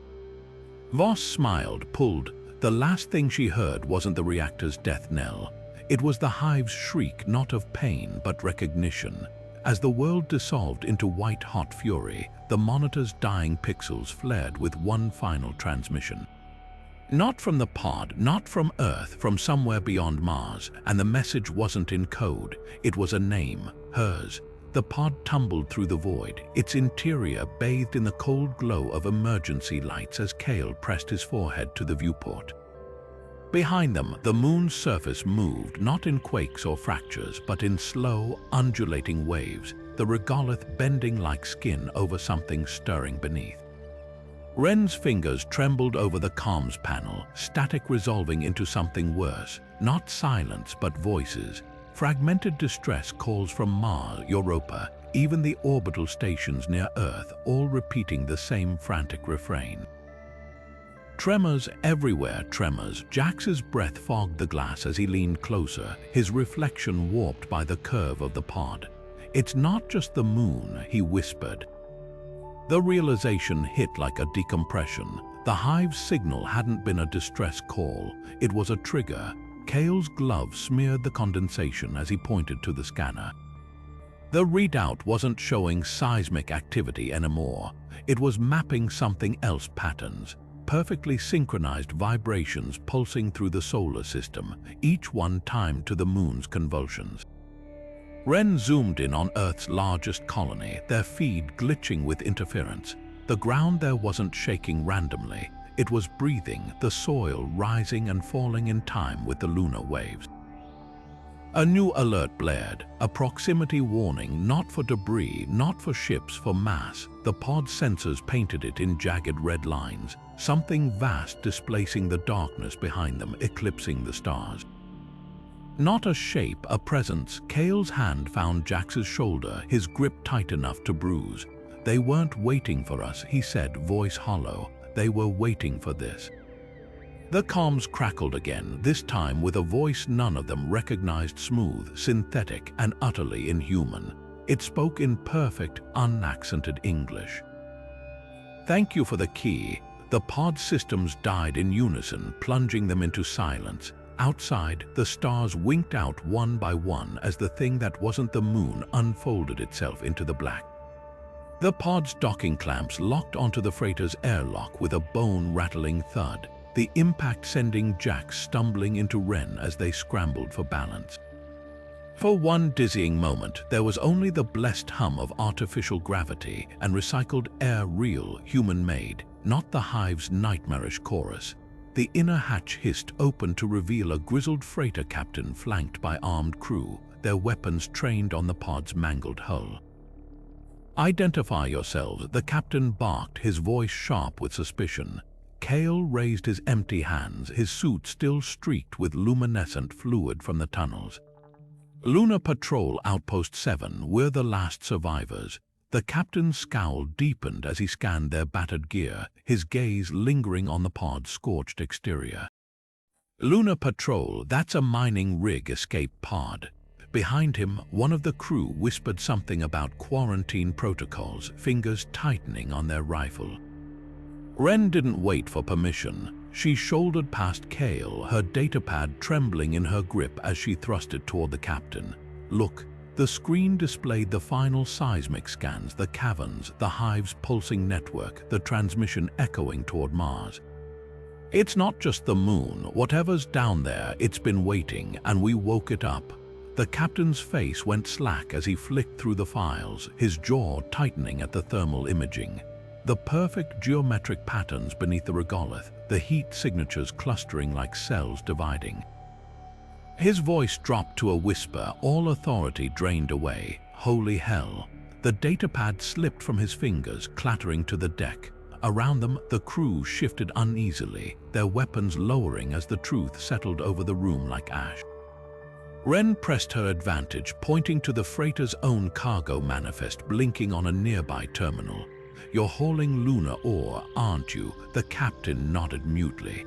Voss smiled, pulled. The last thing she heard wasn't the reactor's death knell. It was the hive's shriek, not of pain but recognition. As the world dissolved into white-hot fury, the monitor's dying pixels flared with one final transmission. Not from the pod, not from Earth, from somewhere beyond Mars, and the message wasn't in code. It was a name, hers. The pod tumbled through the void, its interior bathed in the cold glow of emergency lights as Cale pressed his forehead to the viewport. Behind them, the moon's surface moved, not in quakes or fractures, but in slow, undulating waves, the regolith bending like skin over something stirring beneath. Wren's fingers trembled over the comms panel, static resolving into something worse, not silence but voices. Fragmented distress calls from Mars, Europa, even the orbital stations near Earth, all repeating the same frantic refrain. Tremors everywhere, tremors. Jax's breath fogged the glass as he leaned closer, his reflection warped by the curve of the pod. "It's not just the moon," he whispered. The realization hit like a decompression. The hive's signal hadn't been a distress call, it was a trigger. Cale's glove smeared the condensation as he pointed to the scanner. The readout wasn't showing seismic activity anymore. It was mapping something else, patterns. Perfectly synchronized vibrations pulsing through the solar system, each one timed to the moon's convulsions. Wren zoomed in on Earth's largest colony, their feed glitching with interference. The ground there wasn't shaking randomly. It was breathing, the soil rising and falling in time with the lunar waves. A new alert blared, a proximity warning, not for debris, not for ships, for mass. The pod sensors painted it in jagged red lines, something vast displacing the darkness behind them, eclipsing the stars. Not a shape, a presence. Cale's hand found Jax's shoulder, his grip tight enough to bruise. "They weren't waiting for us," he said, voice hollow. "They were waiting for this." The comms crackled again, this time with a voice none of them recognized, smooth, synthetic, and utterly inhuman. It spoke in perfect, unaccented English. "Thank you for the key." The pod systems died in unison, plunging them into silence. Outside, the stars winked out one by one as the thing that wasn't the moon unfolded itself into the black. The pod's docking clamps locked onto the freighter's airlock with a bone-rattling thud, the impact sending Jax stumbling into Ren as they scrambled for balance. For one dizzying moment, there was only the blessed hum of artificial gravity and recycled air, real, human-made, not the hive's nightmarish chorus. The inner hatch hissed open to reveal a grizzled freighter captain flanked by armed crew, their weapons trained on the pod's mangled hull. "Identify yourselves," the captain barked, his voice sharp with suspicion. Kale raised his empty hands, his suit still streaked with luminescent fluid from the tunnels. "Lunar Patrol Outpost 7, we're the last survivors." The captain's scowl deepened as he scanned their battered gear, his gaze lingering on the pod's scorched exterior. "Lunar Patrol, that's a mining rig escape pod." Behind him, one of the crew whispered something about quarantine protocols, fingers tightening on their rifle. Ren didn't wait for permission. She shouldered past Kale, her datapad trembling in her grip as she thrust it toward the captain. "Look." The screen displayed the final seismic scans, the caverns, the hive's pulsing network, the transmission echoing toward Mars. "It's not just the moon. Whatever's down there, it's been waiting, and we woke it up." The captain's face went slack as he flicked through the files, his jaw tightening at the thermal imaging. The perfect geometric patterns beneath the regolith, the heat signatures clustering like cells dividing. His voice dropped to a whisper, all authority drained away. Holy hell. The datapad slipped from his fingers, clattering to the deck. Around them, the crew shifted uneasily, their weapons lowering as the truth settled over the room like ash. Ren pressed her advantage, pointing to the freighter's own cargo manifest blinking on a nearby terminal. "You're hauling lunar ore, aren't you?" The captain nodded mutely.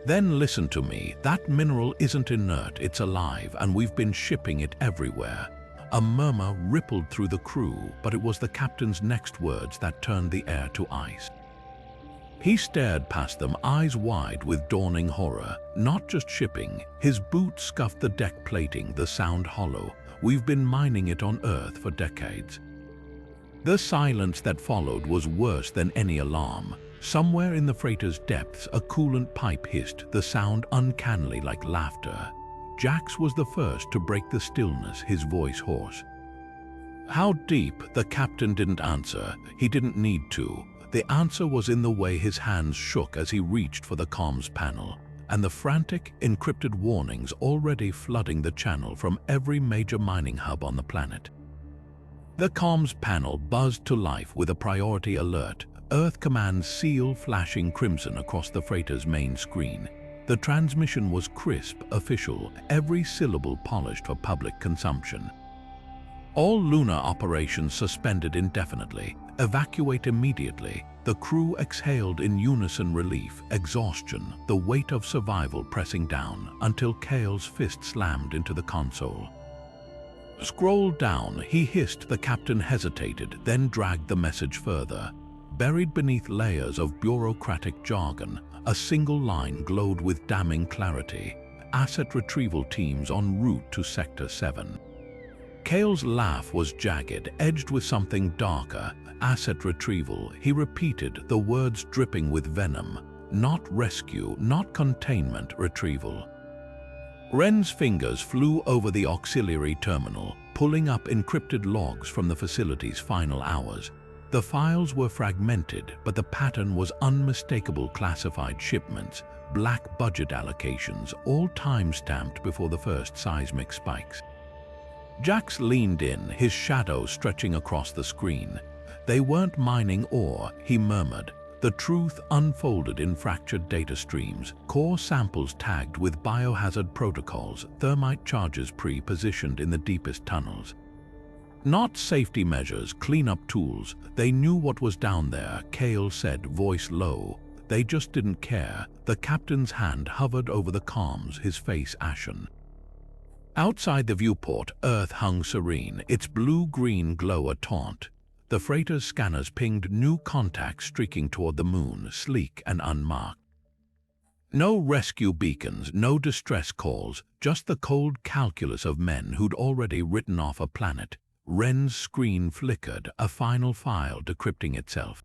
"Then listen to me. That mineral isn't inert, it's alive, and we've been shipping it everywhere." A murmur rippled through the crew, but it was the captain's next words that turned the air to ice. He stared past them, eyes wide with dawning horror. "Not just shipping." His boot scuffed the deck plating, the sound hollow. "We've been mining it on Earth for decades." The silence that followed was worse than any alarm. Somewhere in the freighter's depths, a coolant pipe hissed, the sound uncannily like laughter. Jax was the first to break the stillness, his voice hoarse. "How deep?" The captain didn't answer. He didn't need to. The answer was in the way his hands shook as he reached for the comms panel, and the frantic, encrypted warnings already flooding the channel from every major mining hub on the planet. The comms panel buzzed to life with a priority alert, Earth Command seal flashing crimson across the freighter's main screen. The transmission was crisp, official, every syllable polished for public consumption. "All lunar operations suspended indefinitely. Evacuate immediately." The crew exhaled in unison, relief, exhaustion, the weight of survival pressing down, until Kale's fist slammed into the console. "Scroll down," he hissed. The captain hesitated, then dragged the message further. Buried beneath layers of bureaucratic jargon, a single line glowed with damning clarity. "Asset retrieval teams en route to Sector 7. Kale's laugh was jagged, edged with something darker. "Asset retrieval," he repeated, the words dripping with venom. "Not rescue, not containment, retrieval." Ren's fingers flew over the auxiliary terminal, pulling up encrypted logs from the facility's final hours. The files were fragmented, but the pattern was unmistakable: classified shipments, black budget allocations, all time-stamped before the first seismic spikes. Jax leaned in, his shadow stretching across the screen. "They weren't mining ore," he murmured. The truth unfolded in fractured data streams, core samples tagged with biohazard protocols, thermite charges pre-positioned in the deepest tunnels. Not safety measures, cleanup tools. They knew what was down there, Kale said, voice low. They just didn't care. The captain's hand hovered over the comms, his face ashen. Outside the viewport, Earth hung serene, its blue-green glow a taunt. The freighter's scanners pinged new contacts streaking toward the moon, sleek and unmarked. No rescue beacons, no distress calls, just the cold calculus of men who'd already written off a planet. Ren's screen flickered, a final file decrypting itself.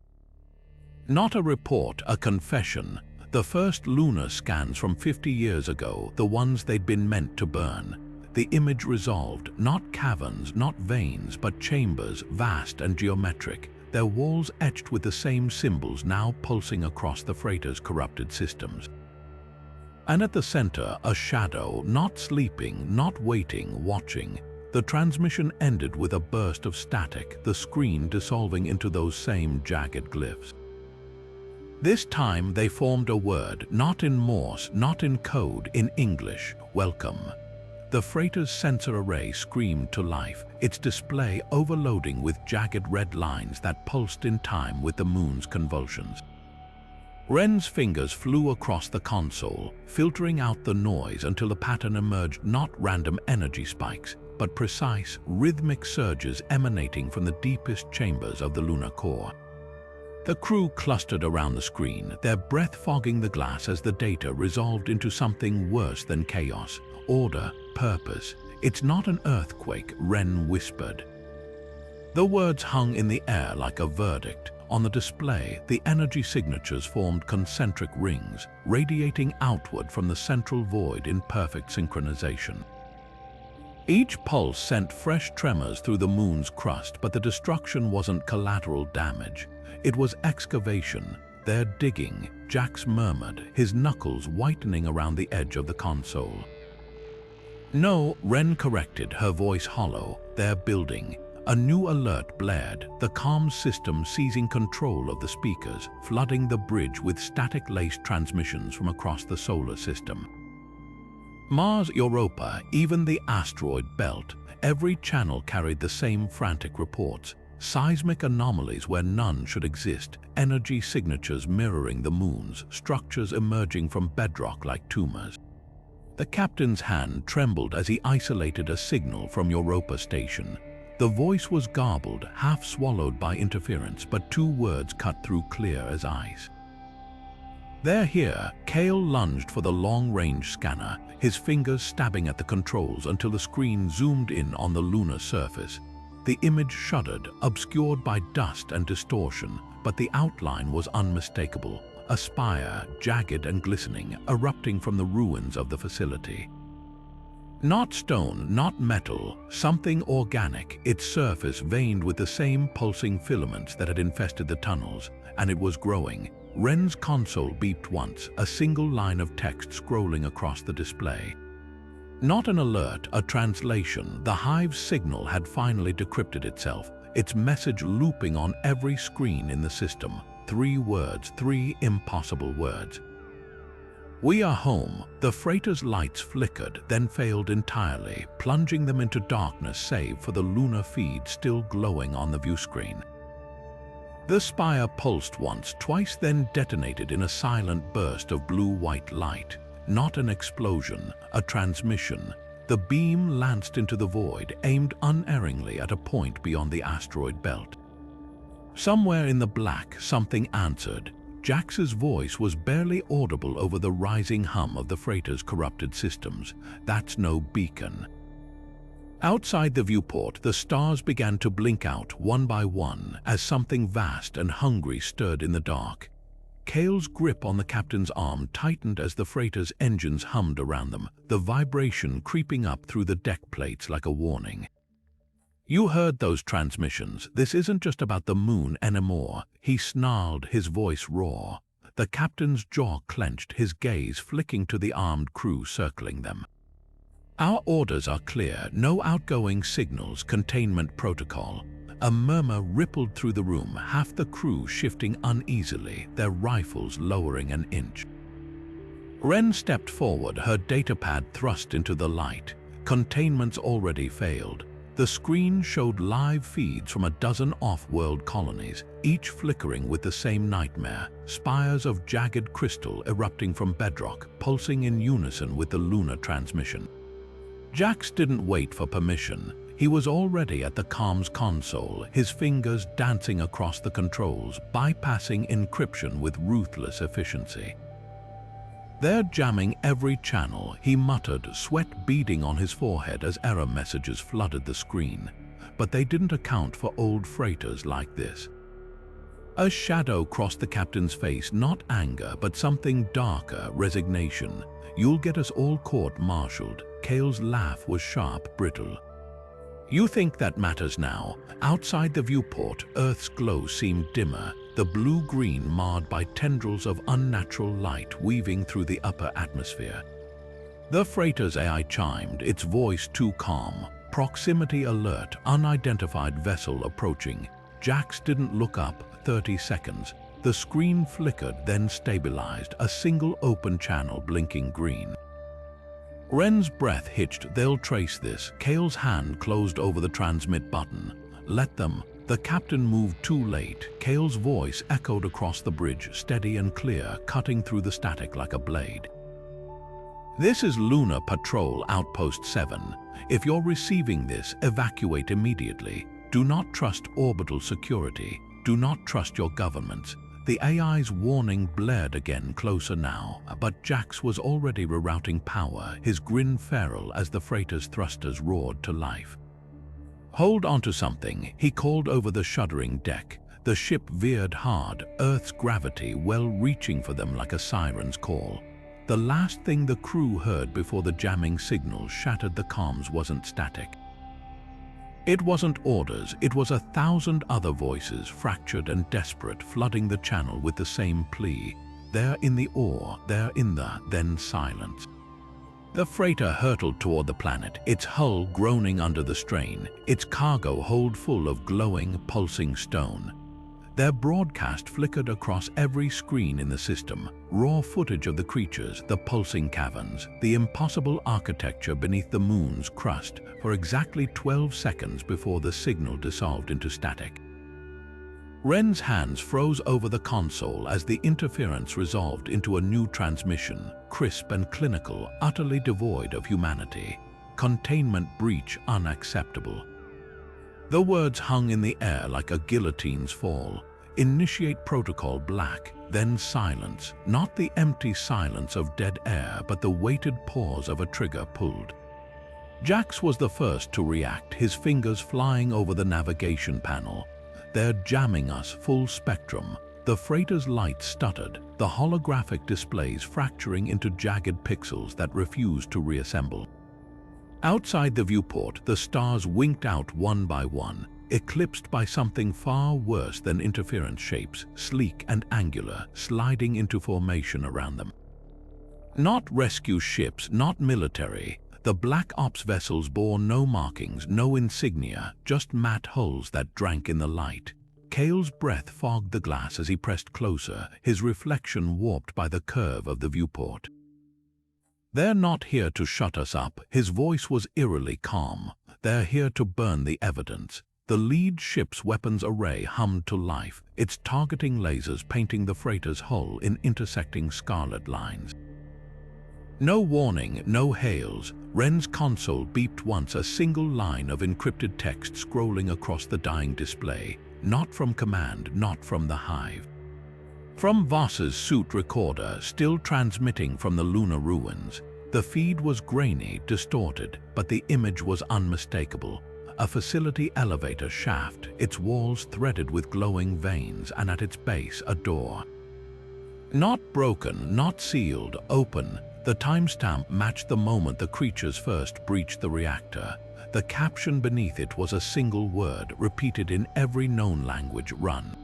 Not a report, a confession. The first lunar scans from 50 years ago, the ones they'd been meant to burn. The image resolved, not caverns, not veins, but chambers, vast and geometric, their walls etched with the same symbols now pulsing across the freighter's corrupted systems. And at the center, a shadow, not sleeping, not waiting, watching. The transmission ended with a burst of static, the screen dissolving into those same jagged glyphs. This time they formed a word, not in Morse, not in code, in English: welcome. The freighter's sensor array screamed to life, its display overloading with jagged red lines that pulsed in time with the moon's convulsions. Ren's fingers flew across the console, filtering out the noise until the pattern emerged, not random energy spikes, but precise, rhythmic surges emanating from the deepest chambers of the lunar core. The crew clustered around the screen, their breath fogging the glass as the data resolved into something worse than chaos. Order, purpose. It's not an earthquake, Ren whispered. The words hung in the air like a verdict. On the display, the energy signatures formed concentric rings, radiating outward from the central void in perfect synchronization. Each pulse sent fresh tremors through the moon's crust, but the destruction wasn't collateral damage. It was excavation. They're digging, Jax murmured, his knuckles whitening around the edge of the console. No, Ren corrected, her voice hollow. They're building. A new alert blared, the comms system seizing control of the speakers, flooding the bridge with static-laced transmissions from across the solar system. Mars, Europa, even the asteroid belt, every channel carried the same frantic reports. Seismic anomalies where none should exist, energy signatures mirroring the moon's, structures emerging from bedrock like tumors. The captain's hand trembled as he isolated a signal from Europa station. The voice was garbled, half swallowed by interference, but two words cut through clear as ice. "They're here." Kale lunged for the long-range scanner, his fingers stabbing at the controls until the screen zoomed in on the lunar surface. The image shuddered, obscured by dust and distortion, but the outline was unmistakable. A spire, jagged and glistening, erupting from the ruins of the facility. Not stone, not metal, something organic, its surface veined with the same pulsing filaments that had infested the tunnels, and it was growing. Ren's console beeped once, a single line of text scrolling across the display. Not an alert, a translation. The hive's signal had finally decrypted itself, its message looping on every screen in the system. 3 words, 3 impossible words. "We are home." The freighter's lights flickered, then failed entirely, plunging them into darkness save for the lunar feed still glowing on the viewscreen. The spire pulsed once, twice, then detonated in a silent burst of blue-white light. Not an explosion, a transmission. The beam lanced into the void, aimed unerringly at a point beyond the asteroid belt. Somewhere in the black, something answered. Jax's voice was barely audible over the rising hum of the freighter's corrupted systems. "That's no beacon." Outside the viewport, the stars began to blink out one by one as something vast and hungry stirred in the dark. Kale's grip on the captain's arm tightened as the freighter's engines hummed around them, the vibration creeping up through the deck plates like a warning. "You heard those transmissions. This isn't just about the moon anymore," he snarled, his voice raw. The captain's jaw clenched, his gaze flicking to the armed crew circling them. "Our orders are clear. No outgoing signals, containment protocol." A murmur rippled through the room, half the crew shifting uneasily, their rifles lowering an inch. Ren stepped forward, her datapad thrust into the light. Containment's already failed. The screen showed live feeds from a dozen off-world colonies, each flickering with the same nightmare, spires of jagged crystal erupting from bedrock, pulsing in unison with the lunar transmission. Jax didn't wait for permission. He was already at the comms console, his fingers dancing across the controls, bypassing encryption with ruthless efficiency. They're jamming every channel, he muttered, sweat beading on his forehead as error messages flooded the screen. But they didn't account for old freighters like this. A shadow crossed the captain's face, not anger, but something darker, resignation. "You'll get us all court-martialed." Kale's laugh was sharp, brittle. "You think that matters now?" Outside the viewport, Earth's glow seemed dimmer, the blue-green marred by tendrils of unnatural light weaving through the upper atmosphere. The freighter's AI chimed, its voice too calm. Proximity alert, unidentified vessel approaching. Jax didn't look up. 30 seconds. The screen flickered, then stabilized, a single open channel blinking green. Wren's breath hitched. "They'll trace this." Kale's hand closed over the transmit button. "Let them." The captain moved too late. Kale's voice echoed across the bridge, steady and clear, cutting through the static like a blade. "This is Lunar Patrol Outpost 7. If you're receiving this, evacuate immediately. Do not trust orbital security. Do not trust your governments." The AI's warning blared again, closer now, but Jax was already rerouting power, his grin feral as the freighter's thrusters roared to life. "Hold onto something," he called over the shuddering deck. The ship veered hard, Earth's gravity well reaching for them like a siren's call. The last thing the crew heard before the jamming signal shattered the comms wasn't static. It wasn't orders, it was 1,000 other voices, fractured and desperate, flooding the channel with the same plea. "They're in the ore, they're in the..." Then silence. The freighter hurtled toward the planet, its hull groaning under the strain, its cargo hold full of glowing, pulsing stone. Their broadcast flickered across every screen in the system, raw footage of the creatures, the pulsing caverns, the impossible architecture beneath the moon's crust, for exactly 12 seconds before the signal dissolved into static. Wren's hands froze over the console as the interference resolved into a new transmission, crisp and clinical, utterly devoid of humanity. "Containment breach unacceptable." The words hung in the air like a guillotine's fall. "Initiate protocol black," then silence, not the empty silence of dead air, but the weighted pause of a trigger pulled. Jax was the first to react, his fingers flying over the navigation panel. "They're jamming us full spectrum." The freighter's light stuttered, the holographic displays fracturing into jagged pixels that refused to reassemble. Outside the viewport, the stars winked out one by one, eclipsed by something far worse than interference shapes, sleek and angular, sliding into formation around them. Not rescue ships, not military. The Black Ops vessels bore no markings, no insignia, just matte hulls that drank in the light. Kale's breath fogged the glass as he pressed closer, his reflection warped by the curve of the viewport. "They're not here to shut us up." His voice was eerily calm. "They're here to burn the evidence." The lead ship's weapons array hummed to life, its targeting lasers painting the freighter's hull in intersecting scarlet lines. No warning, no hails. Wren's console beeped once, a single line of encrypted text scrolling across the dying display. Not from command, not from the hive. From Voss's suit recorder, still transmitting from the lunar ruins. The feed was grainy, distorted, but the image was unmistakable. A facility elevator shaft, its walls threaded with glowing veins, and at its base a door. Not broken, not sealed, open. The timestamp matched the moment the creatures first breached the reactor. The caption beneath it was a single word, repeated in every known language: "Run."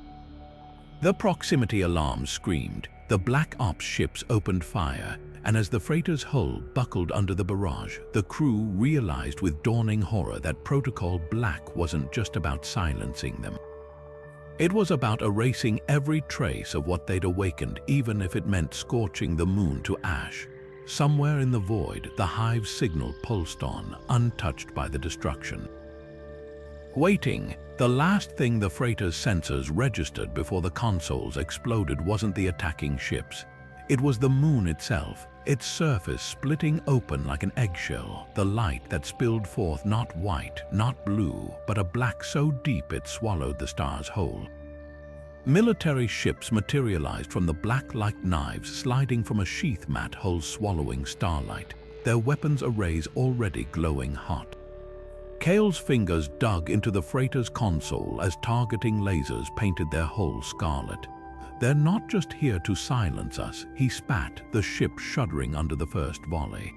The proximity alarm screamed. The Black Ops ships opened fire, and as the freighter's hull buckled under the barrage, the crew realized with dawning horror that Protocol Black wasn't just about silencing them. It was about erasing every trace of what they'd awakened, even if it meant scorching the moon to ash. Somewhere in the void, the hive's signal pulsed on, untouched by the destruction. Waiting, the last thing the freighter's sensors registered before the consoles exploded wasn't the attacking ships. It was the moon itself, its surface splitting open like an eggshell, the light that spilled forth not white, not blue, but a black so deep it swallowed the stars whole. Military ships materialized from the black like knives sliding from a sheath mat hole swallowing starlight, their weapons arrays already glowing hot. Kale's fingers dug into the freighter's console as targeting lasers painted their hull scarlet. They're not just here to silence us, he spat, the ship shuddering under the first volley.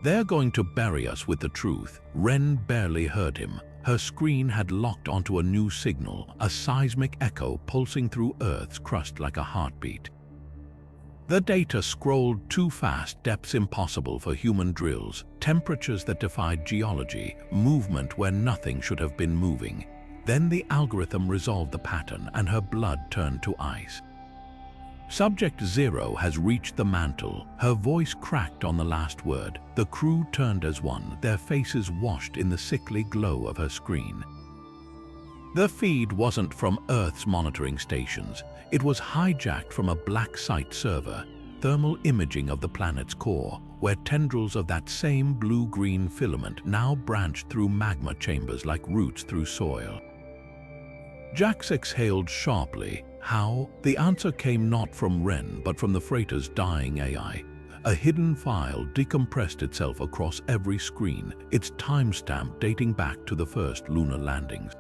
They're going to bury us with the truth. Wren barely heard him. Her screen had locked onto a new signal, a seismic echo pulsing through Earth's crust like a heartbeat. The data scrolled too fast, depths impossible for human drills, temperatures that defied geology, movement where nothing should have been moving. Then the algorithm resolved the pattern and her blood turned to ice. Subject 0 has reached the mantle. Her voice cracked on the last word. The crew turned as one, their faces washed in the sickly glow of her screen. The feed wasn't from Earth's monitoring stations. It was hijacked from a black site server, thermal imaging of the planet's core, where tendrils of that same blue-green filament now branched through magma chambers like roots through soil. Jax exhaled sharply. How? The answer came not from Wren, but from the freighter's dying AI. A hidden file decompressed itself across every screen, its timestamp dating back to the first lunar landings.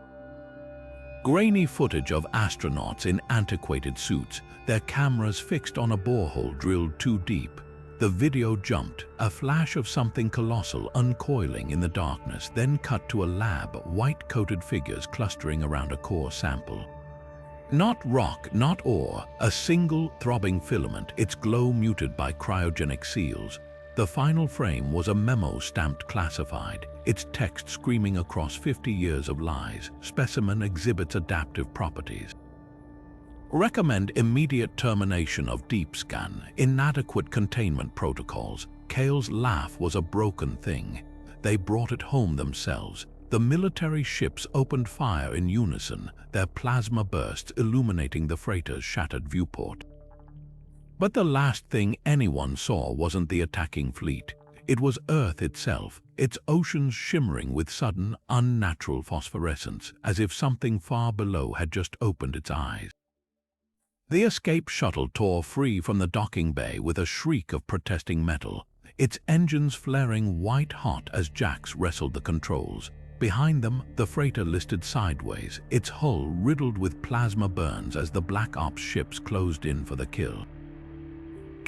Grainy footage of astronauts in antiquated suits, their cameras fixed on a borehole drilled too deep. The video jumped, a flash of something colossal uncoiling in the darkness, then cut to a lab, white-coated figures clustering around a core sample. Not rock, not ore, a single throbbing filament, its glow muted by cryogenic seals. The final frame was a memo stamped classified, its text screaming across 50 years of lies. Specimen exhibits adaptive properties. Recommend immediate termination of deep scan, inadequate containment protocols. Kale's laugh was a broken thing. They brought it home themselves. The military ships opened fire in unison, their plasma bursts illuminating the freighter's shattered viewport. But the last thing anyone saw wasn't the attacking fleet. It was Earth itself, its oceans shimmering with sudden, unnatural phosphorescence, as if something far below had just opened its eyes. The escape shuttle tore free from the docking bay with a shriek of protesting metal, its engines flaring white-hot as Jax wrestled the controls. Behind them, the freighter listed sideways, its hull riddled with plasma burns as the Black Ops ships closed in for the kill.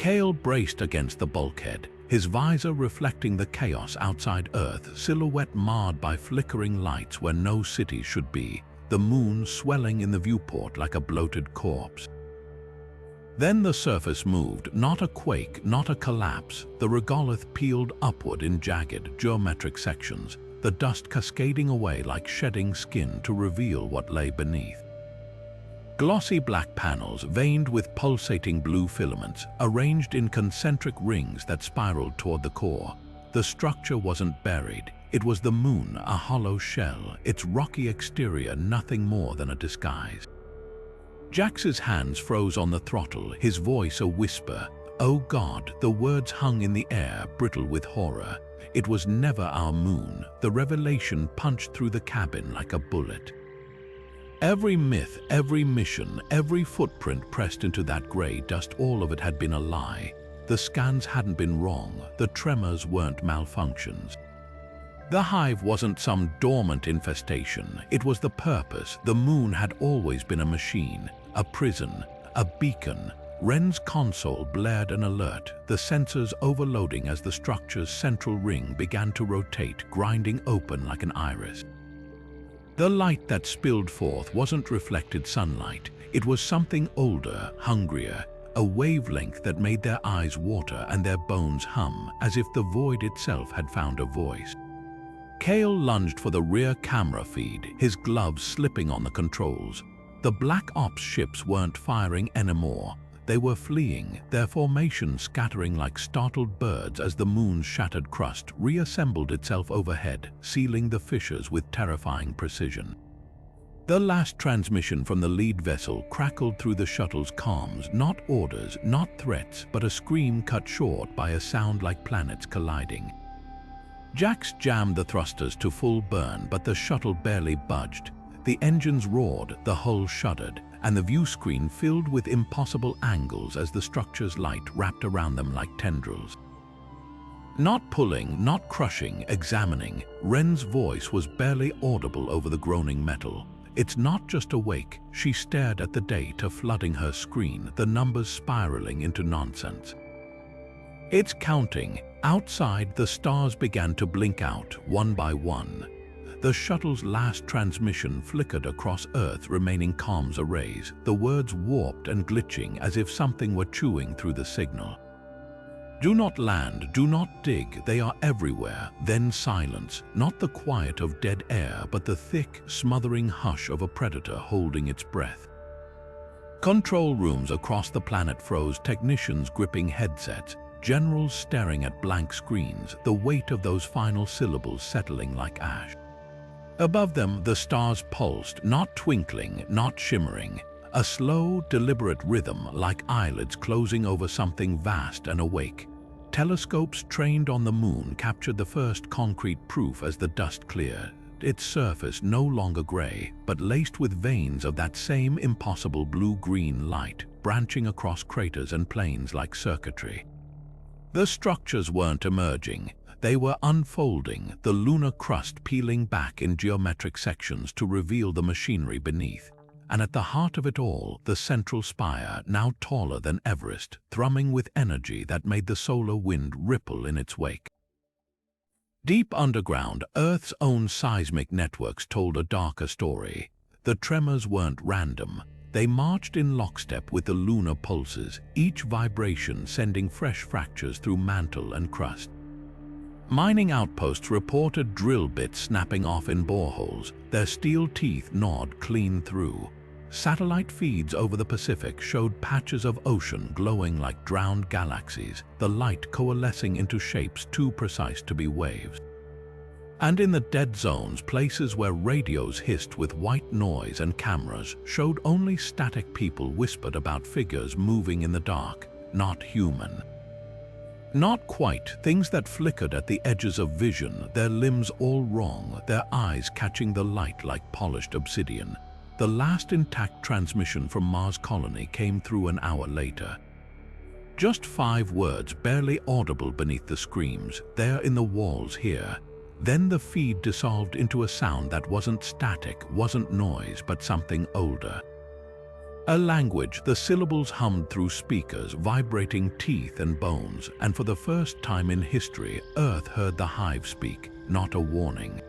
Kale braced against the bulkhead, his visor reflecting the chaos outside Earth, silhouette marred by flickering lights where no city should be, the moon swelling in the viewport like a bloated corpse. Then the surface moved, not a quake, not a collapse. The regolith peeled upward in jagged, geometric sections, the dust cascading away like shedding skin to reveal what lay beneath. Glossy black panels veined with pulsating blue filaments, arranged in concentric rings that spiraled toward the core. The structure wasn't buried. It was the moon, a hollow shell, its rocky exterior nothing more than a disguise. Jax's hands froze on the throttle, his voice a whisper. Oh God, the words hung in the air, brittle with horror. It was never our moon. The revelation punched through the cabin like a bullet. Every myth, every mission, every footprint pressed into that gray dust, all of it had been a lie. The scans hadn't been wrong, the tremors weren't malfunctions. The hive wasn't some dormant infestation, it was the purpose. The moon had always been a machine, a prison, a beacon. Wren's console blared an alert, the sensors overloading as the structure's central ring began to rotate, grinding open like an iris. The light that spilled forth wasn't reflected sunlight. It was something older, hungrier, a wavelength that made their eyes water and their bones hum, as if the void itself had found a voice. Kale lunged for the rear camera feed, his gloves slipping on the controls. The Black Ops ships weren't firing anymore. They were fleeing, their formation scattering like startled birds as the moon's shattered crust reassembled itself overhead, sealing the fissures with terrifying precision. The last transmission from the lead vessel crackled through the shuttle's comms, not orders, not threats, but a scream cut short by a sound like planets colliding. Jacks jammed the thrusters to full burn, but the shuttle barely budged. The engines roared, the hull shuddered, and the view screen filled with impossible angles as the structure's light wrapped around them like tendrils. Not pulling, not crushing, examining, Wren's voice was barely audible over the groaning metal. It's not just awake, she stared at the data flooding her screen, the numbers spiraling into nonsense. It's counting. Outside, the stars began to blink out, one by one. The shuttle's last transmission flickered across Earth, remaining comms arrays, the words warped and glitching as if something were chewing through the signal. Do not land, do not dig, they are everywhere. Then silence, not the quiet of dead air, but the thick, smothering hush of a predator holding its breath. Control rooms across the planet froze, technicians gripping headsets, generals staring at blank screens, the weight of those final syllables settling like ash. Above them, the stars pulsed, not twinkling, not shimmering. A slow, deliberate rhythm, like eyelids closing over something vast and awake. Telescopes trained on the moon captured the first concrete proof as the dust cleared, its surface no longer gray, but laced with veins of that same impossible blue-green light, branching across craters and plains like circuitry. The structures weren't emerging. They were unfolding, the lunar crust peeling back in geometric sections to reveal the machinery beneath. And at the heart of it all, the central spire, now taller than Everest, thrumming with energy that made the solar wind ripple in its wake. Deep underground, Earth's own seismic networks told a darker story. The tremors weren't random. They marched in lockstep with the lunar pulses, each vibration sending fresh fractures through mantle and crust. Mining outposts reported drill bits snapping off in boreholes, their steel teeth gnawed clean through. Satellite feeds over the Pacific showed patches of ocean glowing like drowned galaxies, the light coalescing into shapes too precise to be waves. And in the dead zones, places where radios hissed with white noise and cameras showed only static people whispered about figures moving in the dark, not human. Not quite, things that flickered at the edges of vision, their limbs all wrong, their eyes catching the light like polished obsidian. The last intact transmission from Mars Colony came through an hour later. Just 5 words, barely audible beneath the screams, there in the walls here. Then the feed dissolved into a sound that wasn't static, wasn't noise, but something older. A language, the syllables hummed through speakers, vibrating teeth and bones, and for the first time in history, Earth heard the hive speak, not a warning.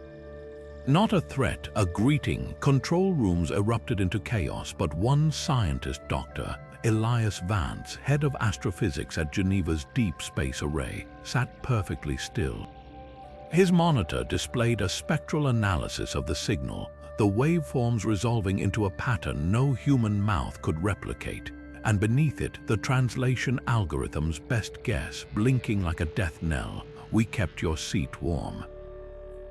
Not a threat, a greeting. Control rooms erupted into chaos, but one scientist doctor, Elias Vance, head of astrophysics at Geneva's Deep Space Array, sat perfectly still. His monitor displayed a spectral analysis of the signal, the waveforms resolving into a pattern no human mouth could replicate, and beneath it, the translation algorithm's best guess, blinking like a death knell. We kept your seat warm.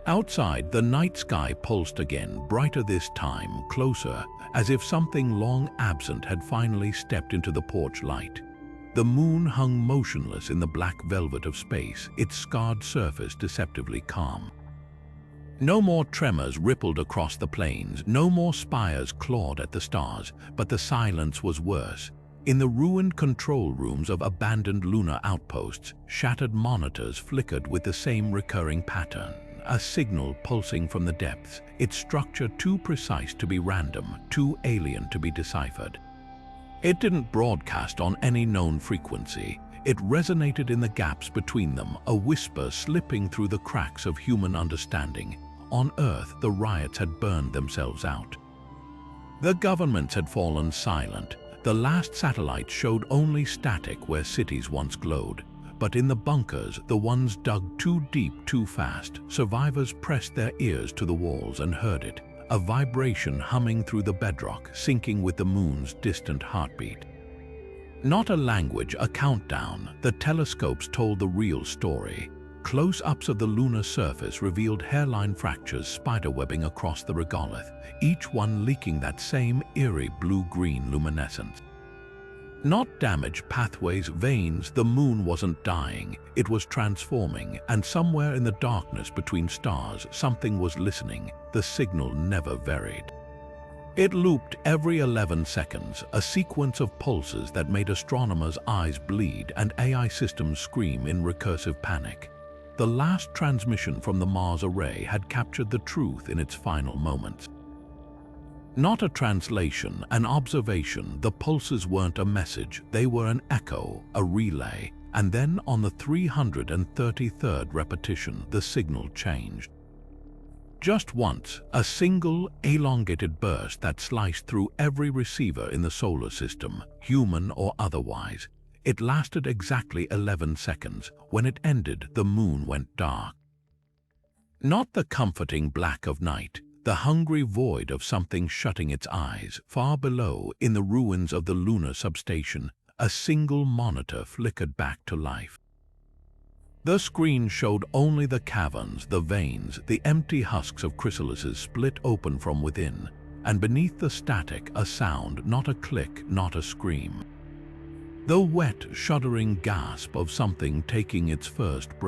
Outside, the night sky pulsed again, brighter this time, closer, as if something long absent had finally stepped into the porch light. The moon hung motionless in the black velvet of space, its scarred surface deceptively calm. No more tremors rippled across the plains, no more spires clawed at the stars, but the silence was worse. In the ruined control rooms of abandoned lunar outposts, shattered monitors flickered with the same recurring pattern. A signal pulsing from the depths, its structure too precise to be random, too alien to be deciphered. It didn't broadcast on any known frequency. It resonated in the gaps between them, a whisper slipping through the cracks of human understanding. On Earth, the riots had burned themselves out. The governments had fallen silent. The last satellites showed only static where cities once glowed. But in the bunkers, the ones dug too deep too fast, survivors pressed their ears to the walls and heard it, a vibration humming through the bedrock, syncing with the moon's distant heartbeat. Not a language, a countdown. The telescopes told the real story. Close-ups of the lunar surface revealed hairline fractures spiderwebbing across the regolith, each one leaking that same eerie blue-green luminescence. Not damaged pathways, veins, the moon wasn't dying, it was transforming, and somewhere in the darkness between stars, something was listening. The signal never varied. It looped every 11 seconds, a sequence of pulses that made astronomers' eyes bleed and AI systems scream in recursive panic. The last transmission from the Mars array had captured the truth in its final moments. Not a translation, an observation. The pulses weren't a message, they were an echo, a relay. And then on the 333rd repetition, the signal changed. Just once, a single, elongated burst that sliced through every receiver in the solar system, human or otherwise. It lasted exactly 11 seconds. When it ended, the moon went dark. Not the comforting black of night, the hungry void of something shutting its eyes. Far below, in the ruins of the lunar substation, a single monitor flickered back to life. The screen showed only the caverns, the veins, the empty husks of chrysalises split open from within, and beneath the static, a sound, not a click, not a scream. The wet, shuddering gasp of something taking its first breath.